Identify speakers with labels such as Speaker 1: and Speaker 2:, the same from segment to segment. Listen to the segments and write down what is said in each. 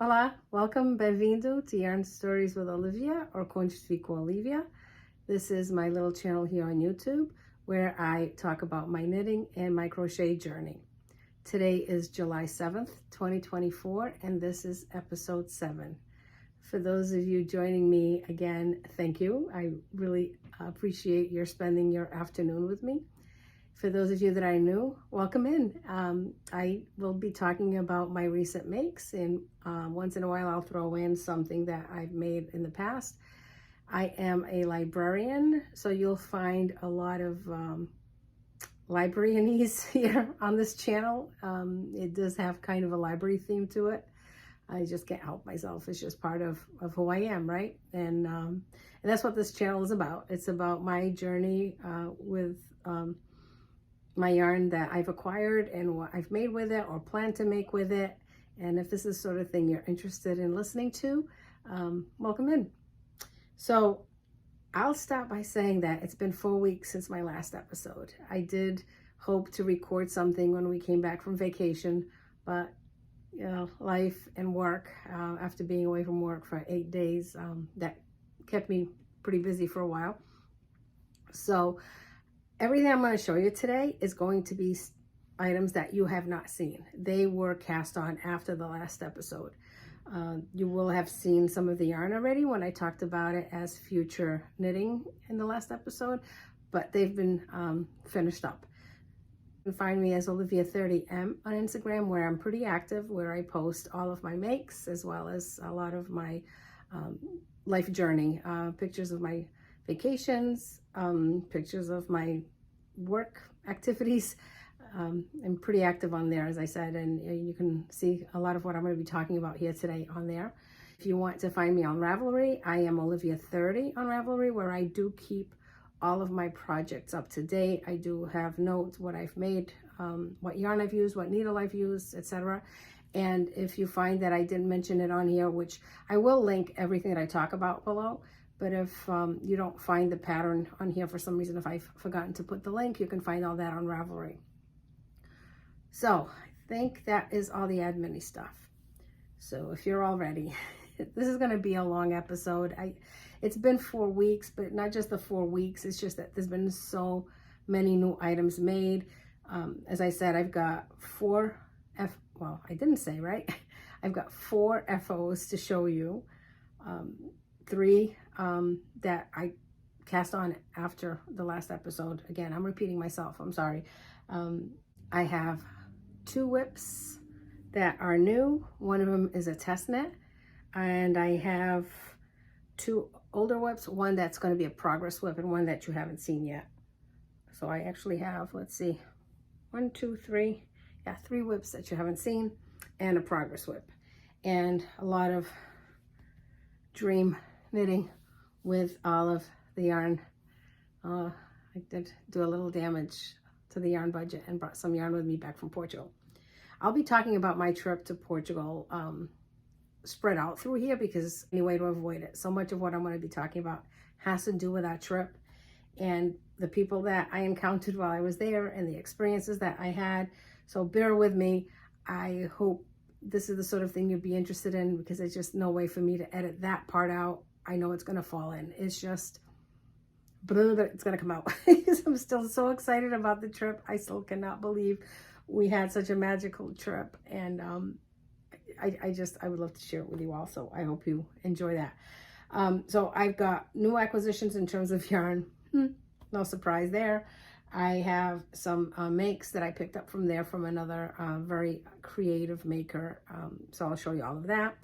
Speaker 1: Olá, welcome, Bem-vindo to Yarn Stories with Olivia or Contos com Olivia. This is my little channel here on YouTube where I talk about my knitting and my crochet journey. Today is July 7th, 2024, and this is episode 7. For those of you joining me again, thank you. I really appreciate your spending your afternoon with me. For those of you that are new, welcome in. I will be talking about my recent makes, and once in a while I'll throw in something that I've made in the past. I am a librarian, so you'll find a lot of librarianese here on this channel. It does have kind of a library theme to it. I just can't help myself. It's just part of who I am, right? And that's what this channel is about. It's about my journey with my yarn that I've acquired and what I've made with it or plan to make with it. And if this is the sort of thing you're interested in listening to, welcome in. So I'll start by saying that it's been 4 weeks since my last episode. I did hope to record something when we came back from vacation, but you know, life and work, after being away from work for 8 days, that kept me pretty busy for a while. So everything I'm going to show you today is going to be items that you have not seen. They were cast on after the last episode. You will have seen some of the yarn already when I talked about it as future knitting in the last episode, but they've been finished up. You can find me as Olivia30M on Instagram, where I'm pretty active, where I post all of my makes as well as a lot of my life journey, pictures of my vacations, pictures of my work activities. I'm pretty active on there, as I said, and you can see a lot of what I'm going to be talking about here today on there. If you want to find me on Ravelry, I am Olivia30 on Ravelry, where I do keep all of my projects up to date. I do have notes, what I've made, what yarn I've used, what needle I've used, etc. And if you find that I didn't mention it on here, which I will link everything that I talk about below, but if you don't find the pattern on here for some reason, if I've forgotten to put the link, you can find all that on Ravelry. So I think that is all the admin-y stuff. So if you're all ready, this is going to be a long episode. It's been 4 weeks, but not just the 4 weeks. It's just that there's been so many new items made. As I said, I've got I didn't say, right? I've got 4 FOs to show you. 3 that I cast on after the last episode. Again, I'm repeating myself. I'm sorry. I have 2 whips that are new. One of them is a test knit, and I have 2 older whips, one that's going to be a progress whip and one that you haven't seen yet. So I actually have, let's see, 1, 2, 3, 3 whips that you haven't seen and a progress whip, and a lot of dream knitting with all of the yarn. I did do a little damage to the yarn budget and brought some yarn with me back from Portugal. I'll be talking about my trip to Portugal spread out through here, because any way to avoid it. So much of what I'm going to be talking about has to do with that trip and the people that I encountered while I was there and the experiences that I had. So bear with me. I hope this is the sort of thing you'd be interested in, because there's just no way for me to edit that part out. I know it's going to fall in. It's just, but it's going to come out. I'm still so excited about the trip. I still cannot believe we had such a magical trip. And I would love to share it with you all. So I hope you enjoy that. So I've got new acquisitions in terms of yarn. No surprise there. I have some makes that I picked up from there from another very creative maker. So I'll show you all of that.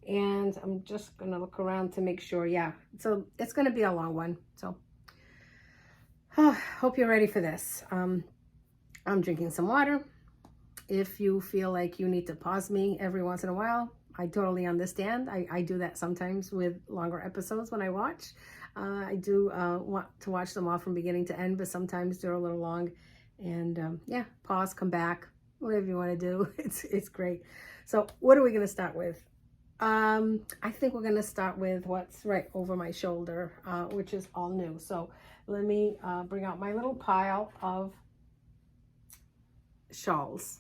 Speaker 1: And I'm just going to look around to make sure. Yeah, so it's going to be a long one. So hope you're ready for this. I'm drinking some water. If you feel like you need to pause me every once in a while, I totally understand. I do that sometimes with longer episodes when I watch. I do want to watch them all from beginning to end, but sometimes they're a little long. And yeah, pause, come back, whatever you want to do. It's great. So what are we going to start with? I think we're going to start with what's right over my shoulder, which is all new. So let me bring out my little pile of shawls.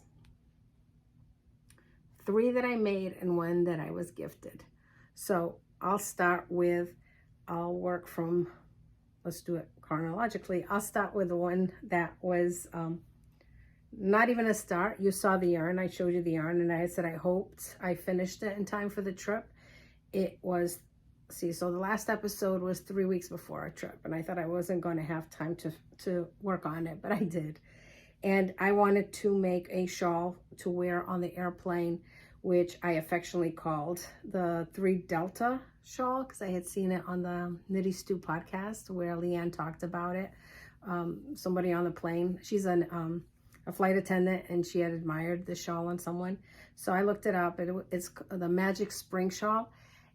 Speaker 1: 3 that I made and 1 that I was gifted. So I'll work from, let's do it chronologically. I'll start with the one that was not even a start. You saw the yarn. I showed you the yarn, and I had said I hoped I finished it in time for the trip. It was, see, so the last episode was 3 weeks before our trip, and I thought I wasn't going to have time to work on it, but I did. And I wanted to make a shawl to wear on the airplane, which I affectionately called the 3 Delta shawl, because I had seen it on the Nitty Stew podcast where Leanne talked about it. Somebody on the plane, she's a flight attendant, and she had admired the shawl on someone. So I looked it up. It's the Magic Spring Shawl,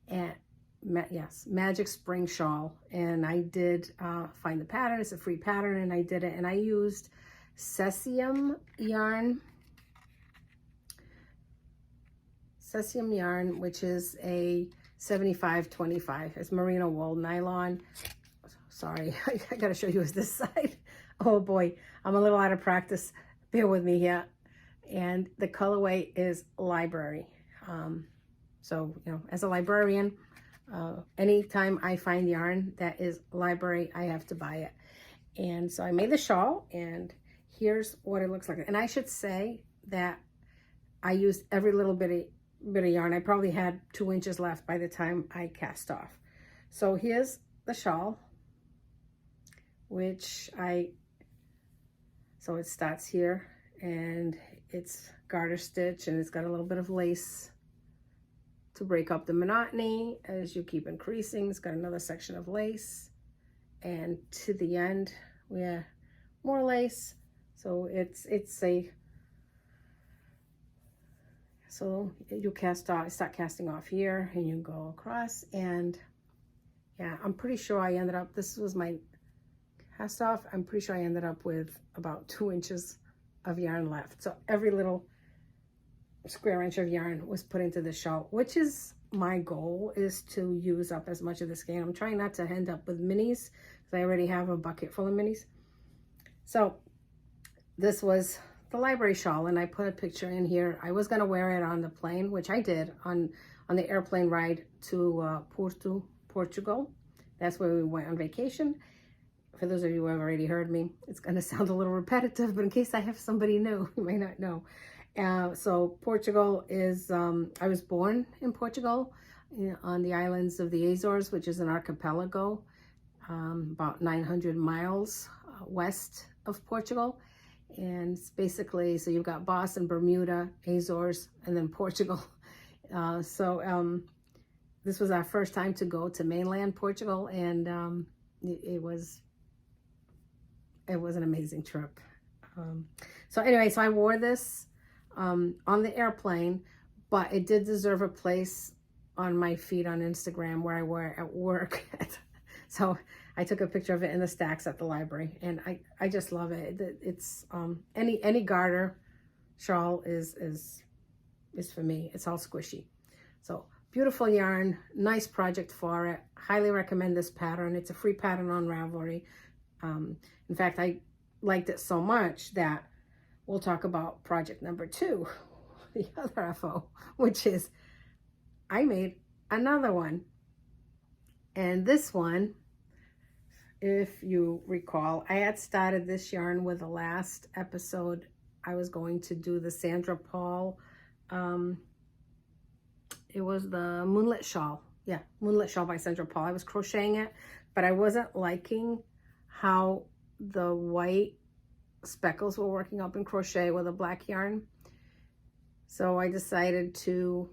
Speaker 1: and yes, Magic Spring Shawl. And I did find the pattern. It's a free pattern, and I did it. And I used Sesium yarn, which is a 75-25. It's merino wool nylon. Sorry, I gotta show you this side. Oh boy, I'm a little out of practice. Bear with me here. And the colorway is library. So, you know, as a librarian, anytime I find yarn that is library, I have to buy it. And so I made the shawl, and here's what it looks like. And I should say that I used every little bit of yarn. I probably had 2 inches left by the time I cast off. So here's the shawl, so it starts here, and it's garter stitch, and it's got a little bit of lace to break up the monotony as you keep increasing. It's got another section of lace, and to the end we have more lace. So so you start casting off here, and you go across. And yeah, I'm pretty sure I ended up, this was my cast off, I'm pretty sure I ended up with about 2 inches of yarn left. So every little square inch of yarn was put into the shawl, which is my goal, is to use up as much of the skein. I'm trying not to end up with minis, because I already have a bucket full of minis. So this was the library shawl, and I put a picture in here. I was going to wear it on the plane, which I did on the airplane ride to Portugal. That's where we went on vacation. For those of you who have already heard me, it's going to sound a little repetitive, but in case I have somebody new, you may not know. So Portugal is, I was born in Portugal, on the islands of the Azores, which is an archipelago, about 900 miles west of Portugal. And it's basically, so you've got Boston, Bermuda, Azores, and then Portugal. This was our first time to go to mainland Portugal, and it was an amazing trip. So anyway, so I wore this on the airplane, but it did deserve a place on my feed on Instagram where I wear it at work. So I took a picture of it in the stacks at the library, and I just love it. It's any garter shawl is for me. It's all squishy. So beautiful yarn, nice project for it. Highly recommend this pattern. It's a free pattern on Ravelry. In fact, I liked it so much that we'll talk about project number 2, the other FO, which is I made another one. And this one, if you recall, I had started this yarn with the last episode. I was going to do the Sandra Paul, it was the Moonlit Shawl. Yeah, Moonlit Shawl by Sandra Paul. I was crocheting it, but I wasn't liking how the white speckles were working up in crochet with a black yarn. So I decided to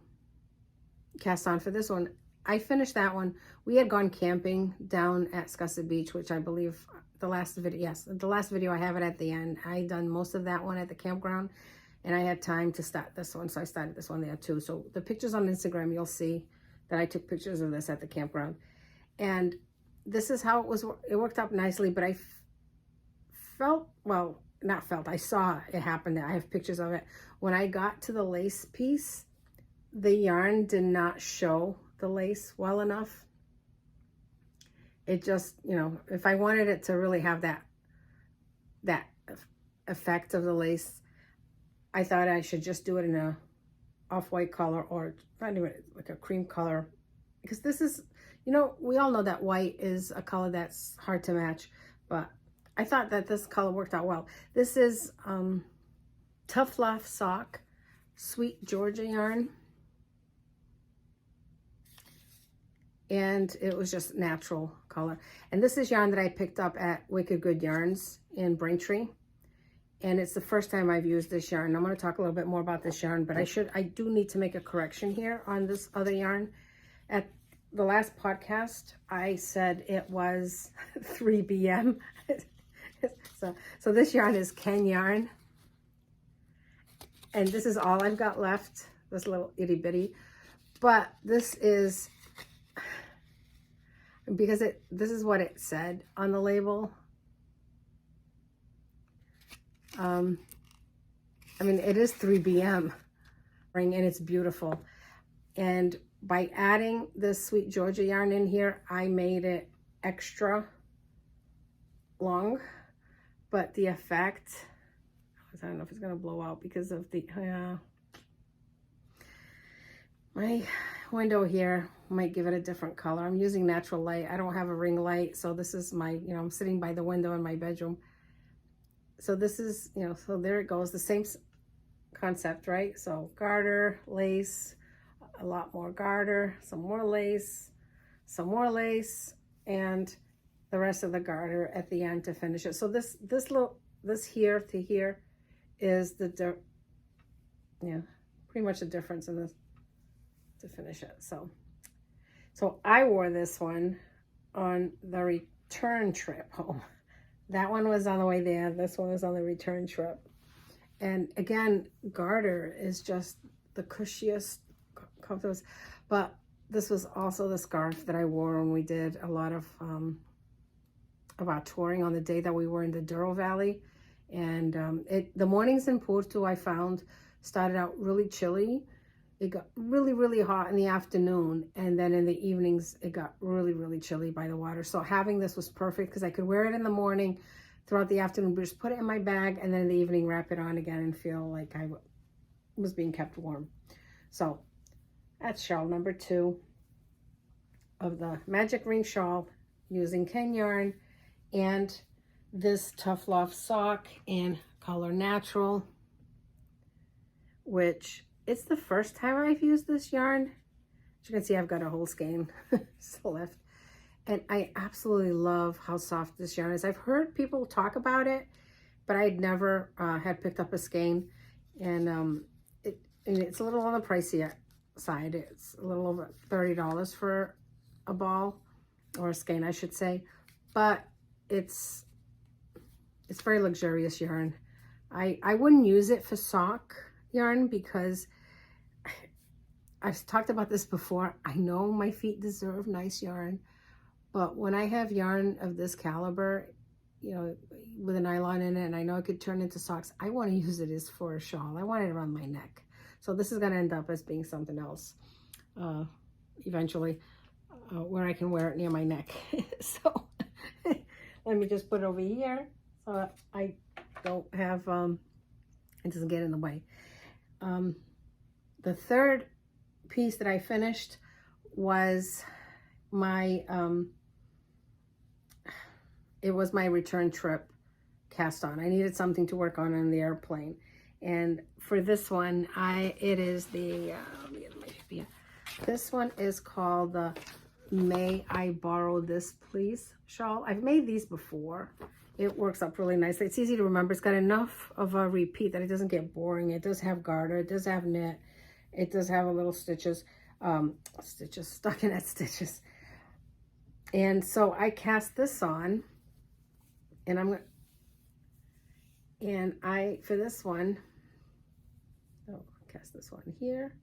Speaker 1: cast on for this one. I finished that one. We had gone camping down at Scussa Beach, which I believe the last video, yes, the last video I have it at the end. I done most of that one at the campground, and I had time to start this one, so I started this one there too. So the pictures on Instagram, you'll see that I took pictures of this at the campground. And this is how it was. It worked out nicely, but I felt, well, not felt, I saw it happen. I have pictures of it. When I got to the lace piece, the yarn did not show the lace well enough. It just, you know, if I wanted it to really have that effect of the lace, I thought I should just do it in a off-white color, or not even like a cream color, because this is, you know, we all know that white is a color that's hard to match, but I thought that this color worked out well. This is Tough Fluff Sock, Sweet Georgia yarn. And it was just natural color. And this is yarn that I picked up at Wicked Good Yarns in Braintree. And it's the first time I've used this yarn. I'm going to talk a little bit more about this yarn, but I do need to make a correction here on this other yarn. At the last podcast, I said it was 3 BM. so this yarn is Ken yarn. And this is all I've got left, this little itty bitty. But this is, because this is what it said on the label. I mean, it is 3 BM and it's beautiful. And by adding this Sweet Georgia yarn in here, I made it extra long, but the effect, I don't know if it's going to blow out because of the, my window here might give it a different color. I'm using natural light. I don't have a ring light, so this is my, you know, I'm sitting by the window in my bedroom. So this is, you know, so there it goes, the same concept, right? So garter, lace, a lot more garter, some more lace, and the rest of the garter at the end to finish it. So this here to here is the, pretty much the difference in this to finish it. So I wore this one on the return trip home. That one was on the way there. This one was on the return trip. And again, garter is just the cushiest, comfortable. But this was also the scarf that I wore when we did a lot of our touring on the day that we were in the Douro Valley. And the mornings in Porto, I found, started out really chilly. It got really, really hot in the afternoon, and then in the evenings, it got really, really chilly by the water. So having this was perfect because I could wear it in the morning, throughout the afternoon, just put it in my bag, and then in the evening, wrap it on again and feel like I was being kept warm. So that's shawl number 2 of the Magic Ring Shawl using Ken yarn and this Tough Love sock in color natural, which it's the first time I've used this yarn. As you can see, I've got a whole skein still left. And I absolutely love how soft this yarn is. I've heard people talk about it, but I'd never had picked up a skein. And it's a little on the pricey side. It's a little over $30 for a ball, or a skein, I should say. But it's very luxurious yarn. I wouldn't use it for sock yarn because I've talked about this before. I know my feet deserve nice yarn, but when I have yarn of this caliber, you know, with a nylon in it, and I know it could turn into socks, I want to use it as for a shawl. I want it around my neck. So this is going to end up as being something else eventually, where I can wear it near my neck. So let me just put it over here so I don't have, it doesn't get in the way. The third piece that I finished was my, it was my return trip cast on. I needed something to work on the airplane. And for this one, it is the, this one is called the May I Borrow This Please shawl. I've made these before. It works up really nicely. It's easy to remember. It's got enough of a repeat that it doesn't get boring. It does have garter. It does have knit. It does have a little stitches, stockinette stitches. And so I cast this on, and for this one, cast this one here.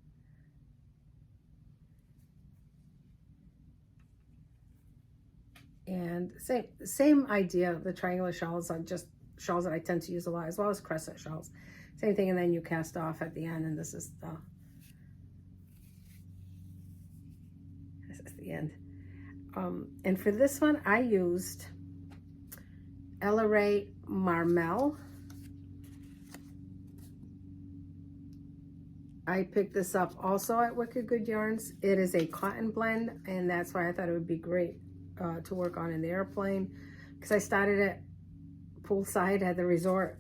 Speaker 1: And same idea. The triangular shawls are just shawls that I tend to use a lot, as well as crescent shawls. Same thing, and then you cast off at the end, and this is the end. And for this one, I used Atelier Marmel I picked this up also at Wicked Good Yarns. It is a cotton blend, and that's why I thought it would be great to work on in the airplane, because I started it poolside at the resort,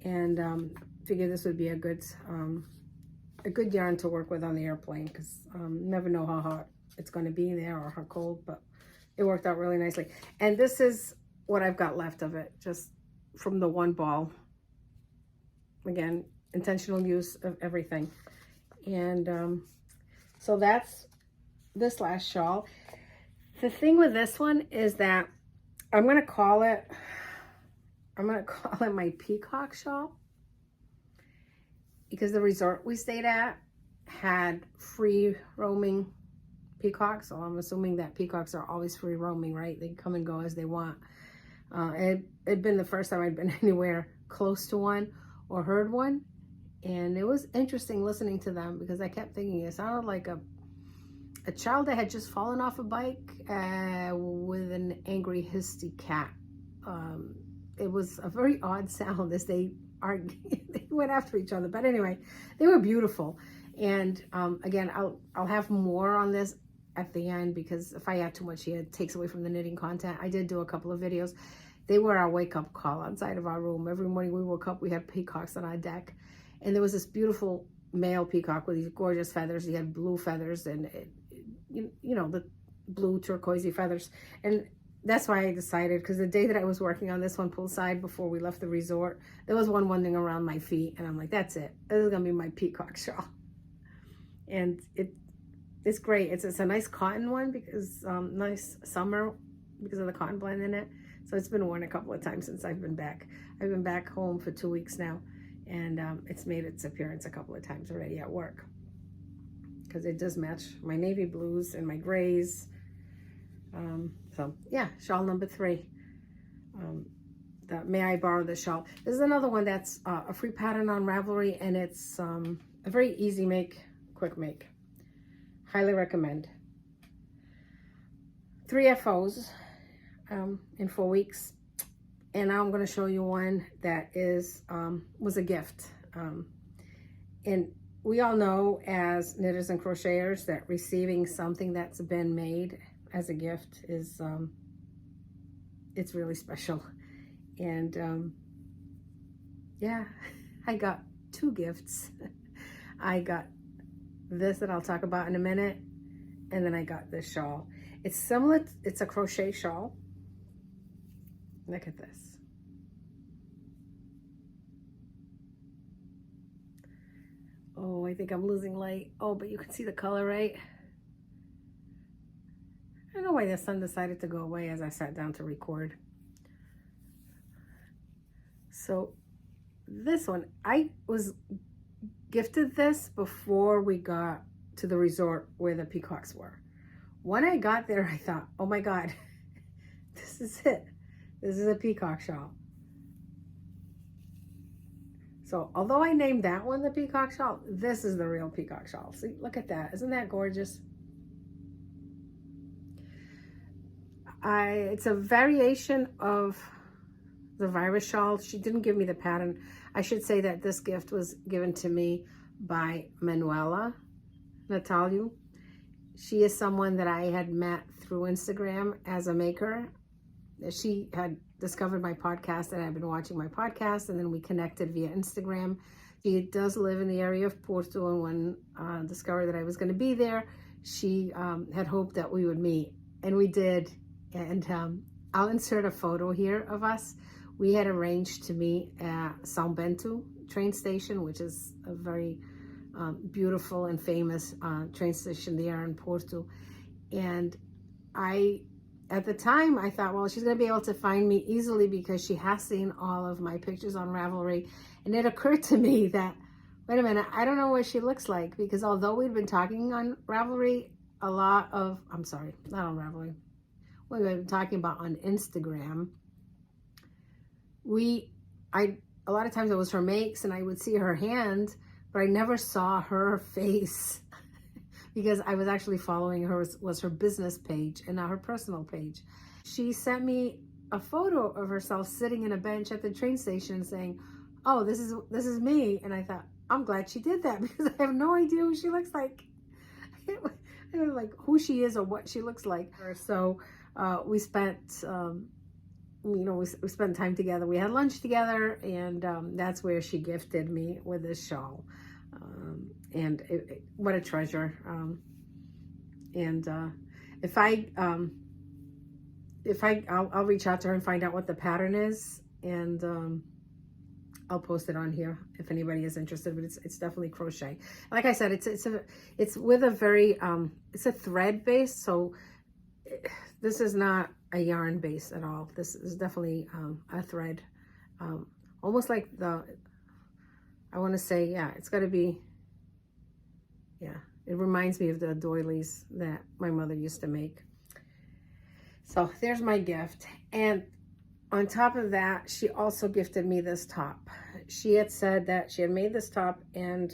Speaker 1: and figured this would be a good yarn to work with on the airplane, because never know how hot it's going to be there or how cold, but it worked out really nicely. And this is what I've got left of it, just from the one ball. Again, intentional use of everything. And so that's this last shawl. The thing with this one is that I'm gonna call it my Peacock shawl, because the resort we stayed at had free roaming peacocks, so I'm assuming that peacocks are always free roaming, right? They come and go as they want. It'd been the first time I'd been anywhere close to one or heard one, and it was interesting listening to them, because I kept thinking it sounded like a child that had just fallen off a bike with an angry, hissy cat. It was a very odd sound as they went after each other. But anyway, they were beautiful. And again, I'll have more on this at the end, because if I add too much here, it takes away from the knitting content. I did do a couple of videos. They were our wake-up call outside of our room. Every morning we woke up, we had peacocks on our deck. And there was this beautiful male peacock with these gorgeous feathers. He had blue feathers and, you know, the blue turquoisey feathers. And that's why I decided, because the day that I was working on this one poolside before we left the resort, there was one wandering around my feet. And I'm like, that's it. This is going to be my peacock shawl. And it's great. It's a nice cotton one, because nice summer, because of the cotton blend in it. So it's been worn a couple of times since I've been back. I've been back home for 2 weeks now, and it's made its appearance a couple of times already at work, because it does match my navy blues and my grays. So yeah, shawl number 3. May I borrow the shawl? This is another one that's a free pattern on Ravelry, and it's a very easy make, quick make. Highly recommend. 3 FOs in 4 weeks, and now I'm going to show you one that was a gift. And we all know as knitters and crocheters that receiving something that's been made as a gift is it's really special. And yeah, I got 2 gifts. I got this that I'll talk about in a minute, and then I got this shawl. It's similar, it's a crochet shawl. Look at this. Oh, I think I'm losing light. Oh, but you can see the color, right? I don't know why the sun decided to go away as I sat down to record. So this one, I was gifted this before we got to the resort where the peacocks were. When I got there, I thought, oh my God, this is it. This is a peacock shawl. So although I named that one the peacock shawl, this is the real peacock shawl. See, look at that. Isn't that gorgeous? It's a variation of the virus shawl. She didn't give me the pattern. I should say that this gift was given to me by Manuela, Natalio. She is someone that I had met through Instagram as a maker. She had discovered my podcast, and I've been watching my podcast, and then we connected via Instagram. She does live in the area of Portugal, and when discovered that I was going to be there, she had hoped that we would meet, and we did. And I'll insert a photo here of us. We had arranged to meet at São Bento train station, which is a very beautiful and famous train station there in Porto. And at the time, I thought, well, she's going to be able to find me easily because she has seen all of my pictures on Ravelry. And it occurred to me that, wait a minute, I don't know what she looks like, because although we'd been talking on Ravelry a lot of, I'm sorry, not on Ravelry, we've been talking about on Instagram, a lot of times it was her makes and I would see her hand, but I never saw her face because I was actually following her, was her business page and not her personal page. She sent me a photo of herself sitting in a bench at the train station saying, oh, this is me. And I thought, I'm glad she did that because I have no idea who she looks like. I don't know, like who she is or what she looks like. So we spent, you know, we spent time together. We had lunch together, and that's where she gifted me with this shawl. And what a treasure. I'll reach out to her and find out what the pattern is, and I'll post it on here if anybody is interested. But it's definitely crochet. Like I said, it's with a very it's a thread base, so this is not a yarn base at all. This is definitely a thread, almost like I want to say, yeah, it's got to be, yeah, it reminds me of the doilies that my mother used to make. So there's my gift. And on top of that, she also gifted me this top. She had said that she had made this top, and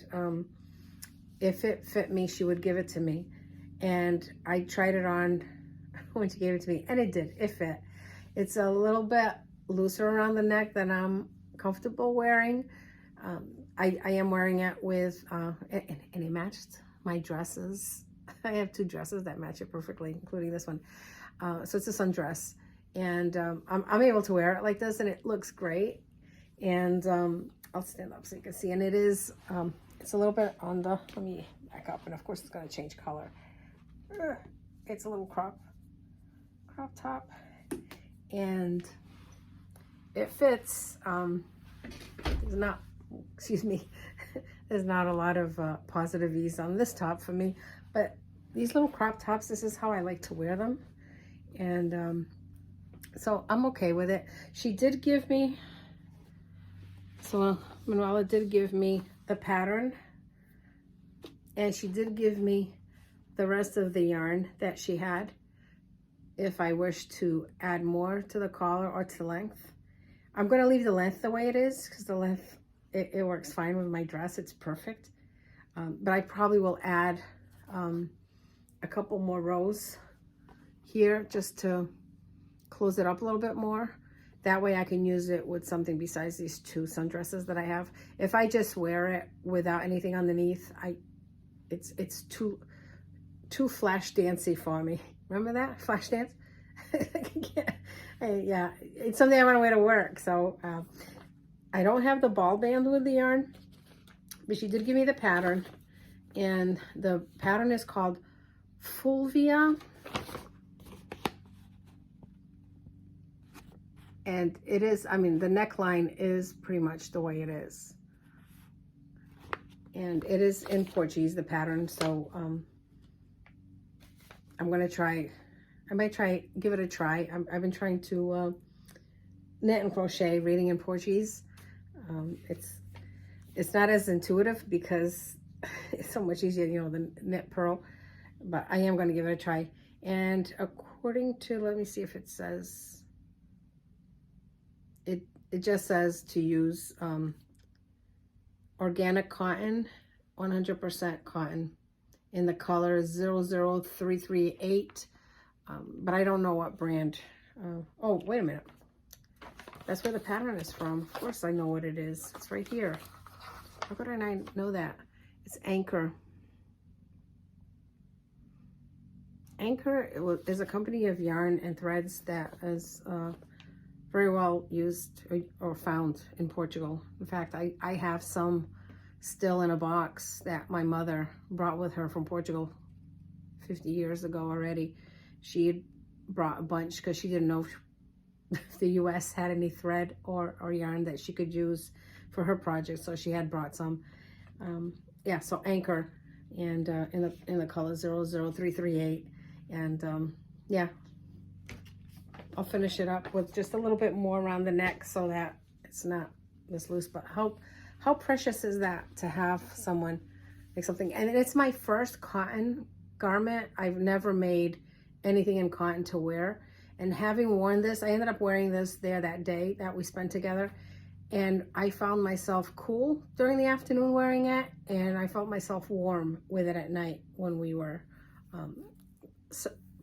Speaker 1: if it fit me, she would give it to me. And I tried it on when she gave it to me, and it did. It fit. It's a little bit looser around the neck than I'm comfortable wearing. I am wearing it with, and it matched my dresses. I have 2 dresses that match it perfectly, including this one. So it's a sundress, and I'm able to wear it like this, and it looks great. And I'll stand up so you can see. And it is, it's a little bit on the, let me back up, and of course it's going to change color. It's a little crop top, and it fits. There's not, excuse me, there's not a lot of positive ease on this top for me, but these little crop tops, this is how I like to wear them. And so I'm okay with it. She did give me, so Manuela did give me the pattern, and she did give me the rest of the yarn that she had if I wish to add more to the collar or to length. I'm going to leave the length the way it is because the length, it works fine with my dress. It's perfect. But I probably will add a couple more rows here just to close it up a little bit more. That way I can use it with something besides these 2 sundresses that I have. If I just wear it without anything underneath, it's too flash dancey for me. Remember that flash dance? Yeah, it's something I want to wear to work. So I don't have the ball band with the yarn, but she did give me the pattern, and the pattern is called Fulvia, and it is, I mean, the neckline is pretty much the way it is, and it is in Portuguese, the pattern. So I'm gonna try, I might try, give it a try. I've been trying to knit and crochet reading in Portuguese. It's not as intuitive because it's so much easier, you know, than knit purl, but I am going to give it a try. And according to, let me see if it says, it just says to use organic cotton, 100% cotton, in the color 00338, but I don't know what brand. Oh, wait a minute. That's where the pattern is from. Of course I know what it is. It's right here. How could I not know that? It's Anchor. Anchor is a company of yarn and threads that is very well used or found in Portugal. In fact, I have some still in a box that my mother brought with her from Portugal 50 years ago already. She had brought a bunch because she didn't know if the US had any thread or yarn that she could use for her project, so she had brought some. Yeah, so Anchor, and in the color 00338, and yeah, I'll finish it up with just a little bit more around the neck so that it's not this loose. But how precious is that to have someone make something? And it's my first cotton garment. I've never made anything in cotton to wear, and having worn this, I ended up wearing this there that day that we spent together, and I found myself cool during the afternoon wearing it, and I felt myself warm with it at night when we were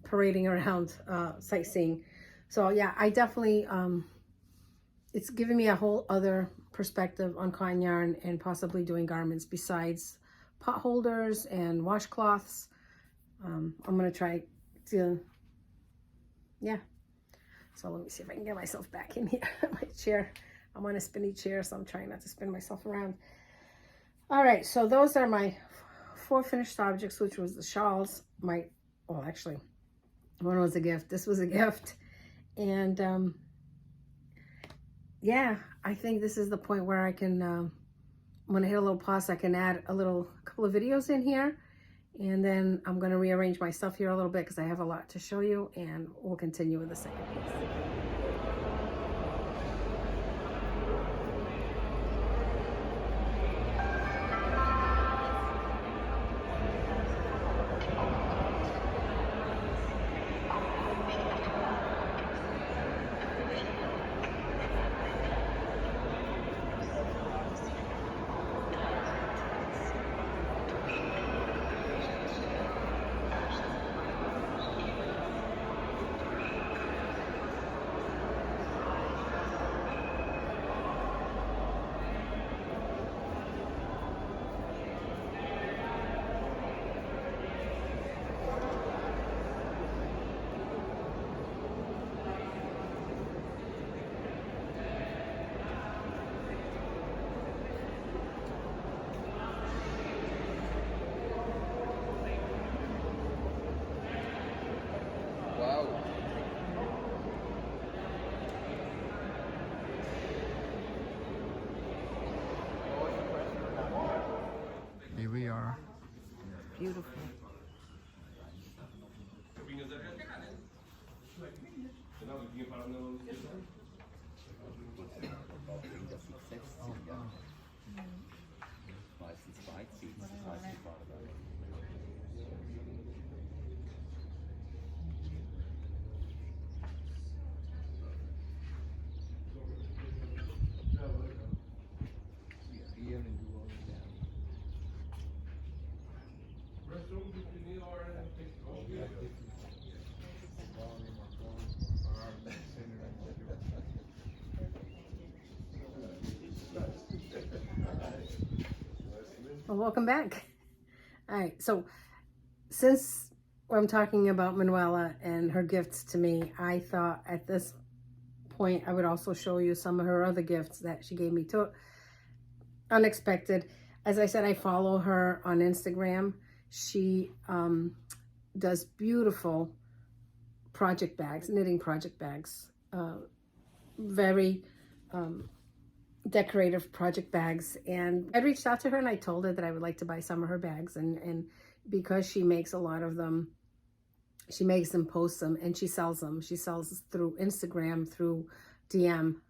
Speaker 1: parading around sightseeing. So yeah, I definitely, it's given me a whole other perspective on cotton yarn and possibly doing garments besides pot holders and washcloths. I'm going to try to, yeah. So let me see if I can get myself back in here. My chair, I'm on a spinny chair, so I'm trying not to spin myself around. All right, so those are my 4 finished objects, which was the shawls. Well, actually, one was a gift. This was a gift. And yeah, I think this is the point where I can, when I hit a little pause, I can add a couple of videos in here. And then I'm going to rearrange my stuff here a little bit because I have a lot to show you, and we'll continue with the second piece.
Speaker 2: Here we are.
Speaker 1: Beautiful. Well, welcome back. All right, so since I'm talking about Manuela and her gifts to me, I thought at this point I would also show you some of her other gifts that she gave me too. Unexpected. As I said, I follow her on Instagram. She does beautiful project bags, knitting project bags, very decorative project bags. And I reached out to her and I told her that I would like to buy some of her bags, and because she makes a lot of them, she makes them, posts them, and she sells them. She sells through Instagram, through DM.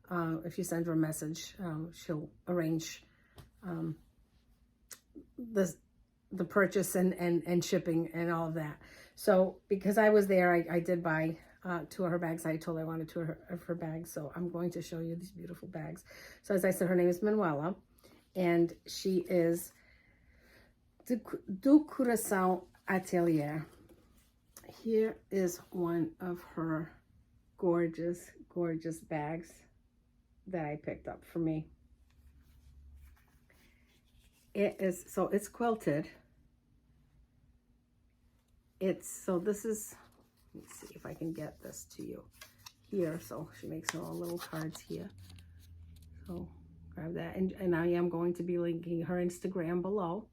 Speaker 1: If you send her a message, she'll arrange the purchase and shipping and all of that. So because I was there, I did buy 2 of her bags. I told her I wanted 2 of her bags, so I'm going to show you these beautiful bags. So as I said, her name is Manuela, and she is do Coracao Atelier. Here is one of her gorgeous, gorgeous bags that I picked up for me. It's quilted. This is, let me see if I can get this to you here. So she makes her own little cards here. So grab that. And I am going to be linking her Instagram below.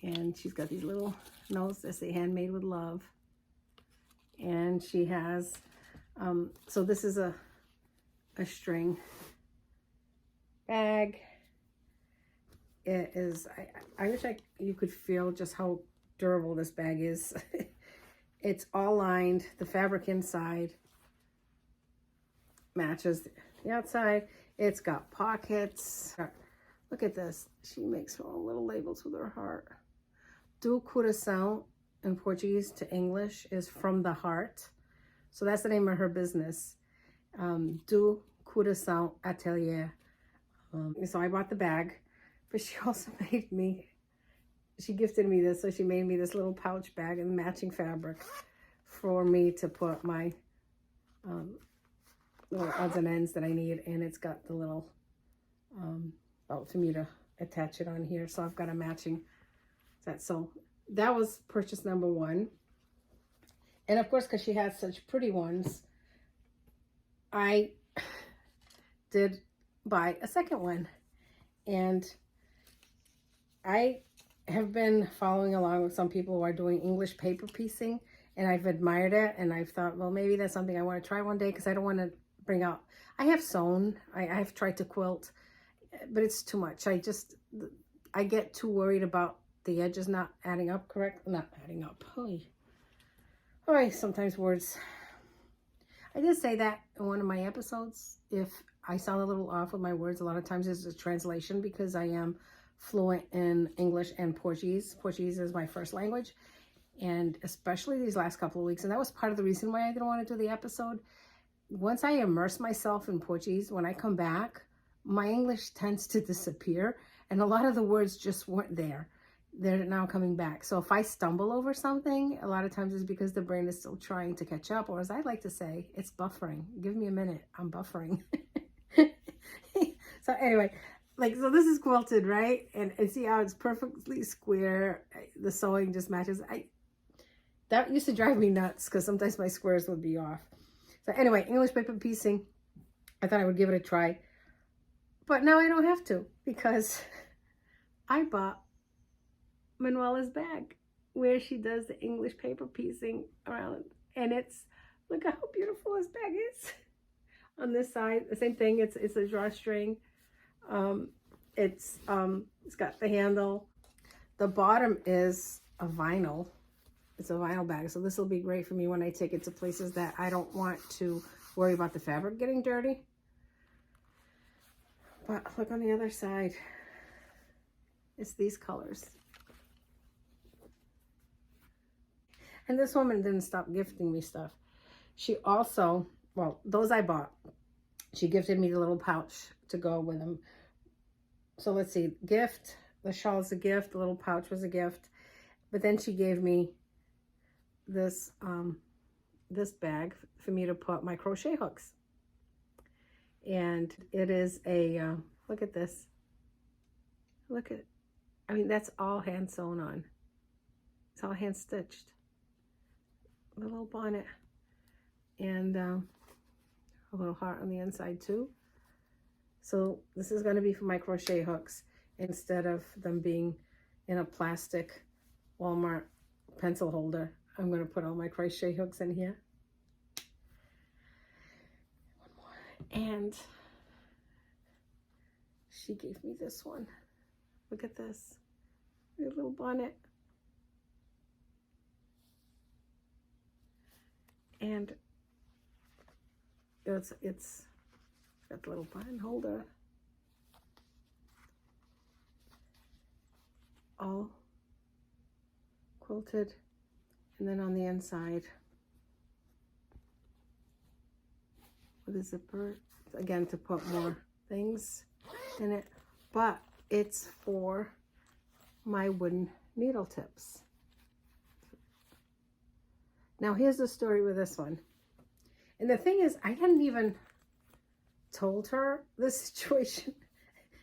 Speaker 1: And she's got these little notes that say handmade with love. And she has, so this is a string bag. It is, I wish you could feel just how durable this bag is. It's all lined. The fabric inside matches the outside. It's got pockets. Look at this. She makes her own little labels with her heart. Do Coração in Portuguese to English is from the heart. So that's the name of her business. Do Coração Atelier. So I bought the bag, but she also she gifted me this. So she made me this little pouch bag in matching fabric for me to put my little odds and ends that I need, and it's got the little belt for me to attach it on here. So I've got a matching set. So that was purchase number 1. And of course, because she has such pretty ones, I did buy a second one. And I have been following along with some people who are doing English paper piecing, and I've admired it, and I've thought, well, maybe that's something I want to try one day, because I don't want to bring out, I have sewn, I've tried to quilt, but it's too much. I get too worried about the edges not adding up not adding up. Oh, sometimes words. I did say that in one of my episodes. If I sound a little off with my words, a lot of times it's a translation, because I am fluent in English and Portuguese. Portuguese is my first language, and especially these last couple of weeks. And that was part of the reason why I didn't want to do the episode. Once I immerse myself in Portuguese, when I come back, my English tends to disappear, and a lot of the words just weren't there. They're now coming back. So if I stumble over something, a lot of times it's because the brain is still trying to catch up, or as I like to say, it's buffering. Give me a minute, I'm buffering. So anyway, so this is quilted, right? And see how it's perfectly square. The sewing just matches. That used to drive me nuts, because sometimes my squares would be off. So anyway, English paper piecing, I thought I would give it a try. But now I don't have to, because I bought Manuela's bag where she does the English paper piecing around. And look how beautiful this bag is. On this side, the same thing, it's a drawstring. It's got the handle. The bottom is a vinyl. It's a vinyl bag, so this will be great for me when I take it to places that I don't want to worry about the fabric getting dirty. But look on the other side. It's these colors. And this woman didn't stop gifting me stuff. She also, well, those I bought. She gifted me the little pouch to go with them. So let's see, gift, the shawl is a gift, the little pouch was a gift. But then she gave me this this bag for me to put my crochet hooks. And it is a, look at this. I mean, that's all hand sewn on. It's all hand stitched. The little bonnet. And a little heart on the inside too. So this is going to be for my crochet hooks, instead of them being in a plastic Walmart pencil holder. I'm going to put all my crochet hooks in here. One more. And she gave me this one. Look at this. A little bonnet. And it's got the little button holder. All quilted. And then on the inside with a zipper, again, to put more things in it. But it's for my wooden needle tips. Now here's the story with this one. And the thing is, I hadn't even told her this situation.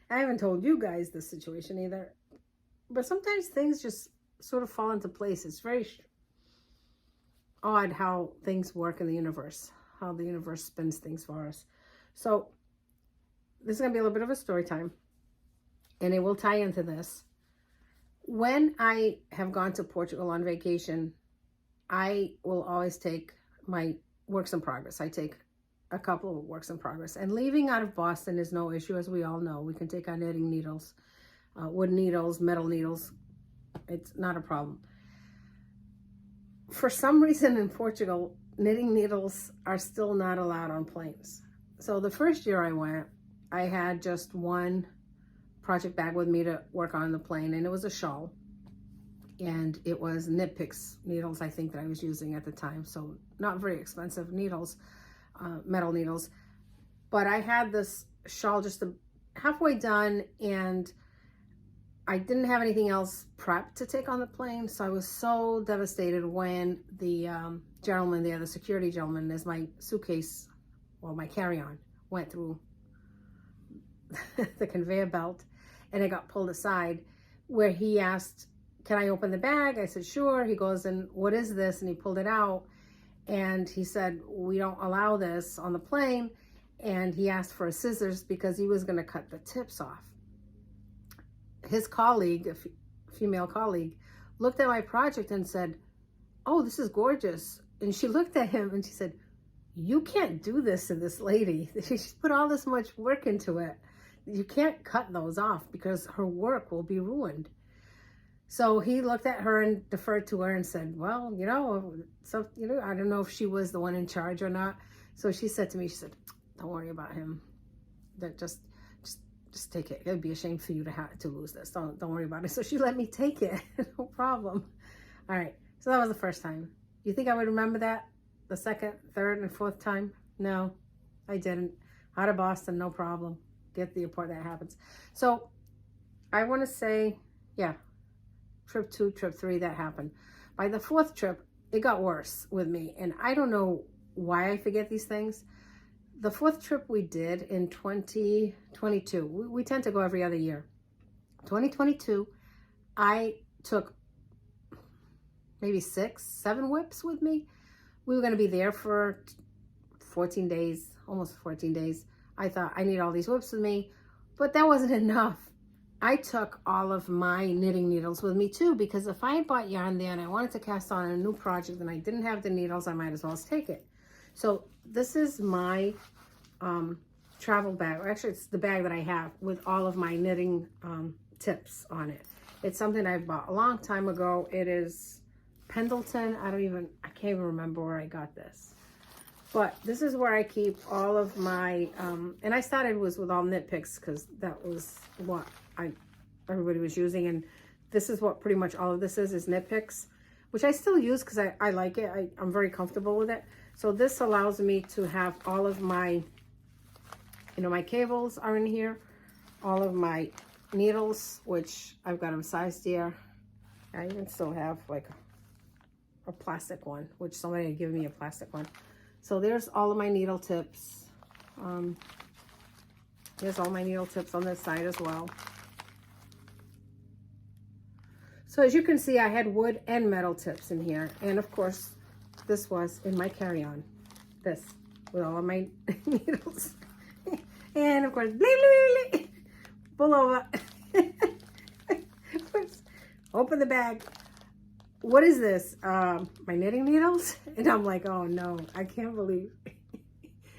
Speaker 1: I haven't told you guys this situation either. But sometimes things just sort of fall into place. It's very odd how things work in the universe, how the universe spins things for us. So this is going to be a little bit of a story time, and it will tie into this. When I have gone to Portugal on vacation, I will always take my works in progress. I take a couple of works in progress, and leaving out of Boston is no issue, as we all know. We can take our knitting needles, wood needles, metal needles. It's not a problem. For some reason in Portugal, knitting needles are still not allowed on planes. So the first year I went, I had just one project bag with me to work on the plane, and it was a shawl. And it was Knit Picks needles, I think, that I was using at the time. So not very expensive needles, metal needles. But I had this shawl just halfway done, and I didn't have anything else prepped to take on the plane. So I was so devastated when the gentleman there, the security gentleman, as my suitcase well, my carry-on went through the conveyor belt, and it got pulled aside, where he asked, can I open the bag? I said, sure. He goes, and what is this? And he pulled it out, and he said, we don't allow this on the plane. And he asked for scissors because he was going to cut the tips off. His colleague, a female colleague, looked at my project and said, oh, this is gorgeous. And she looked at him and she said, you can't do this to this lady. She put all this much work into it. You can't cut those off because her work will be ruined. So he looked at her and deferred to her and said, well, so, I don't know if she was the one in charge or not. So she said to me, she said, don't worry about him. That just take it. It'd be a shame for you to lose this. Don't worry about it. So she let me take it. No problem. All right. So that was the first time. You think I would remember that? The second, third, and fourth time? No, I didn't. Out of Boston, no problem. Get the report, that happens. So I want to say, yeah, trip 2, trip 3, that happened. By the fourth trip, it got worse with me. And I don't know why I forget these things. The fourth trip we did in 2022, we tend to go every other year. 2022, I took maybe 6, 7 whips with me. We were going to be there for 14 days, almost 14 days. I thought I need all these whips with me, but that wasn't enough. I took all of my knitting needles with me too, because if I bought yarn there and I wanted to cast on a new project and I didn't have the needles, I might as well take it. So this is my travel bag, or actually it's the bag that I have with all of my knitting tips on it. It's something I bought a long time ago. It is Pendleton. I can't even remember where I got this. But this is where I keep all of my, and I started with all knit picks because that was what everybody was using. And this is what pretty much all of this is knit picks, which I still use because I like it. I'm very comfortable with it. So this allows me to have all of my, my cables are in here, all of my needles, which I've got them sized here. I even still have like a plastic one, which somebody had given me a plastic one. So there's all of my needle tips. There's all my needle tips on this side as well. So as you can see, I had wood and metal tips in here. And of course, this was in my carry-on. This, with all of my needles. And of course, pull over. Open the bag. What is this? My knitting needles? And I'm like, oh no, I can't believe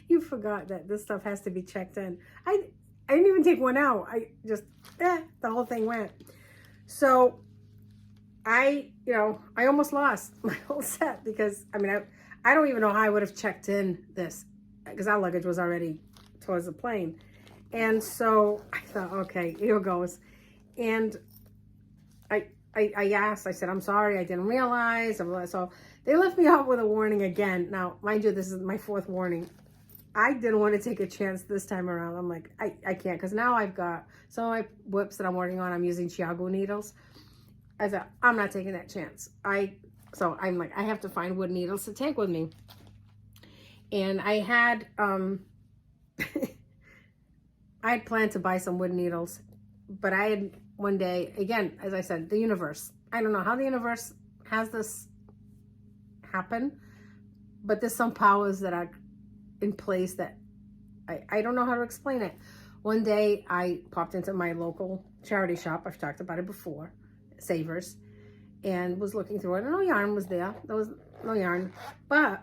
Speaker 1: you forgot that this stuff has to be checked in. I didn't even take one out. I just, the whole thing went. So I almost lost my whole set because, I don't even know how I would have checked in this because our luggage was already towards the plane. And so I thought, okay, here goes. And I asked, I said, I'm sorry, I didn't realize. So they left me out with a warning again. Now, mind you, this is my 4th warning. I didn't want to take a chance this time around. I'm like, I can't, because now I've got some of my whips that I'm working on. I'm using Chiago needles. I thought, I'm not taking that chance. So I'm like, I have to find wood needles to take with me. And I had, I had planned to buy some wood needles, but I had one day, again, as I said, the universe. I don't know how the universe has this happen, but there's some powers that are in place that I don't know how to explain it. One day I popped into my local charity shop. I've talked about it before, Savers, and was looking through it. And no yarn was there. There was no yarn, but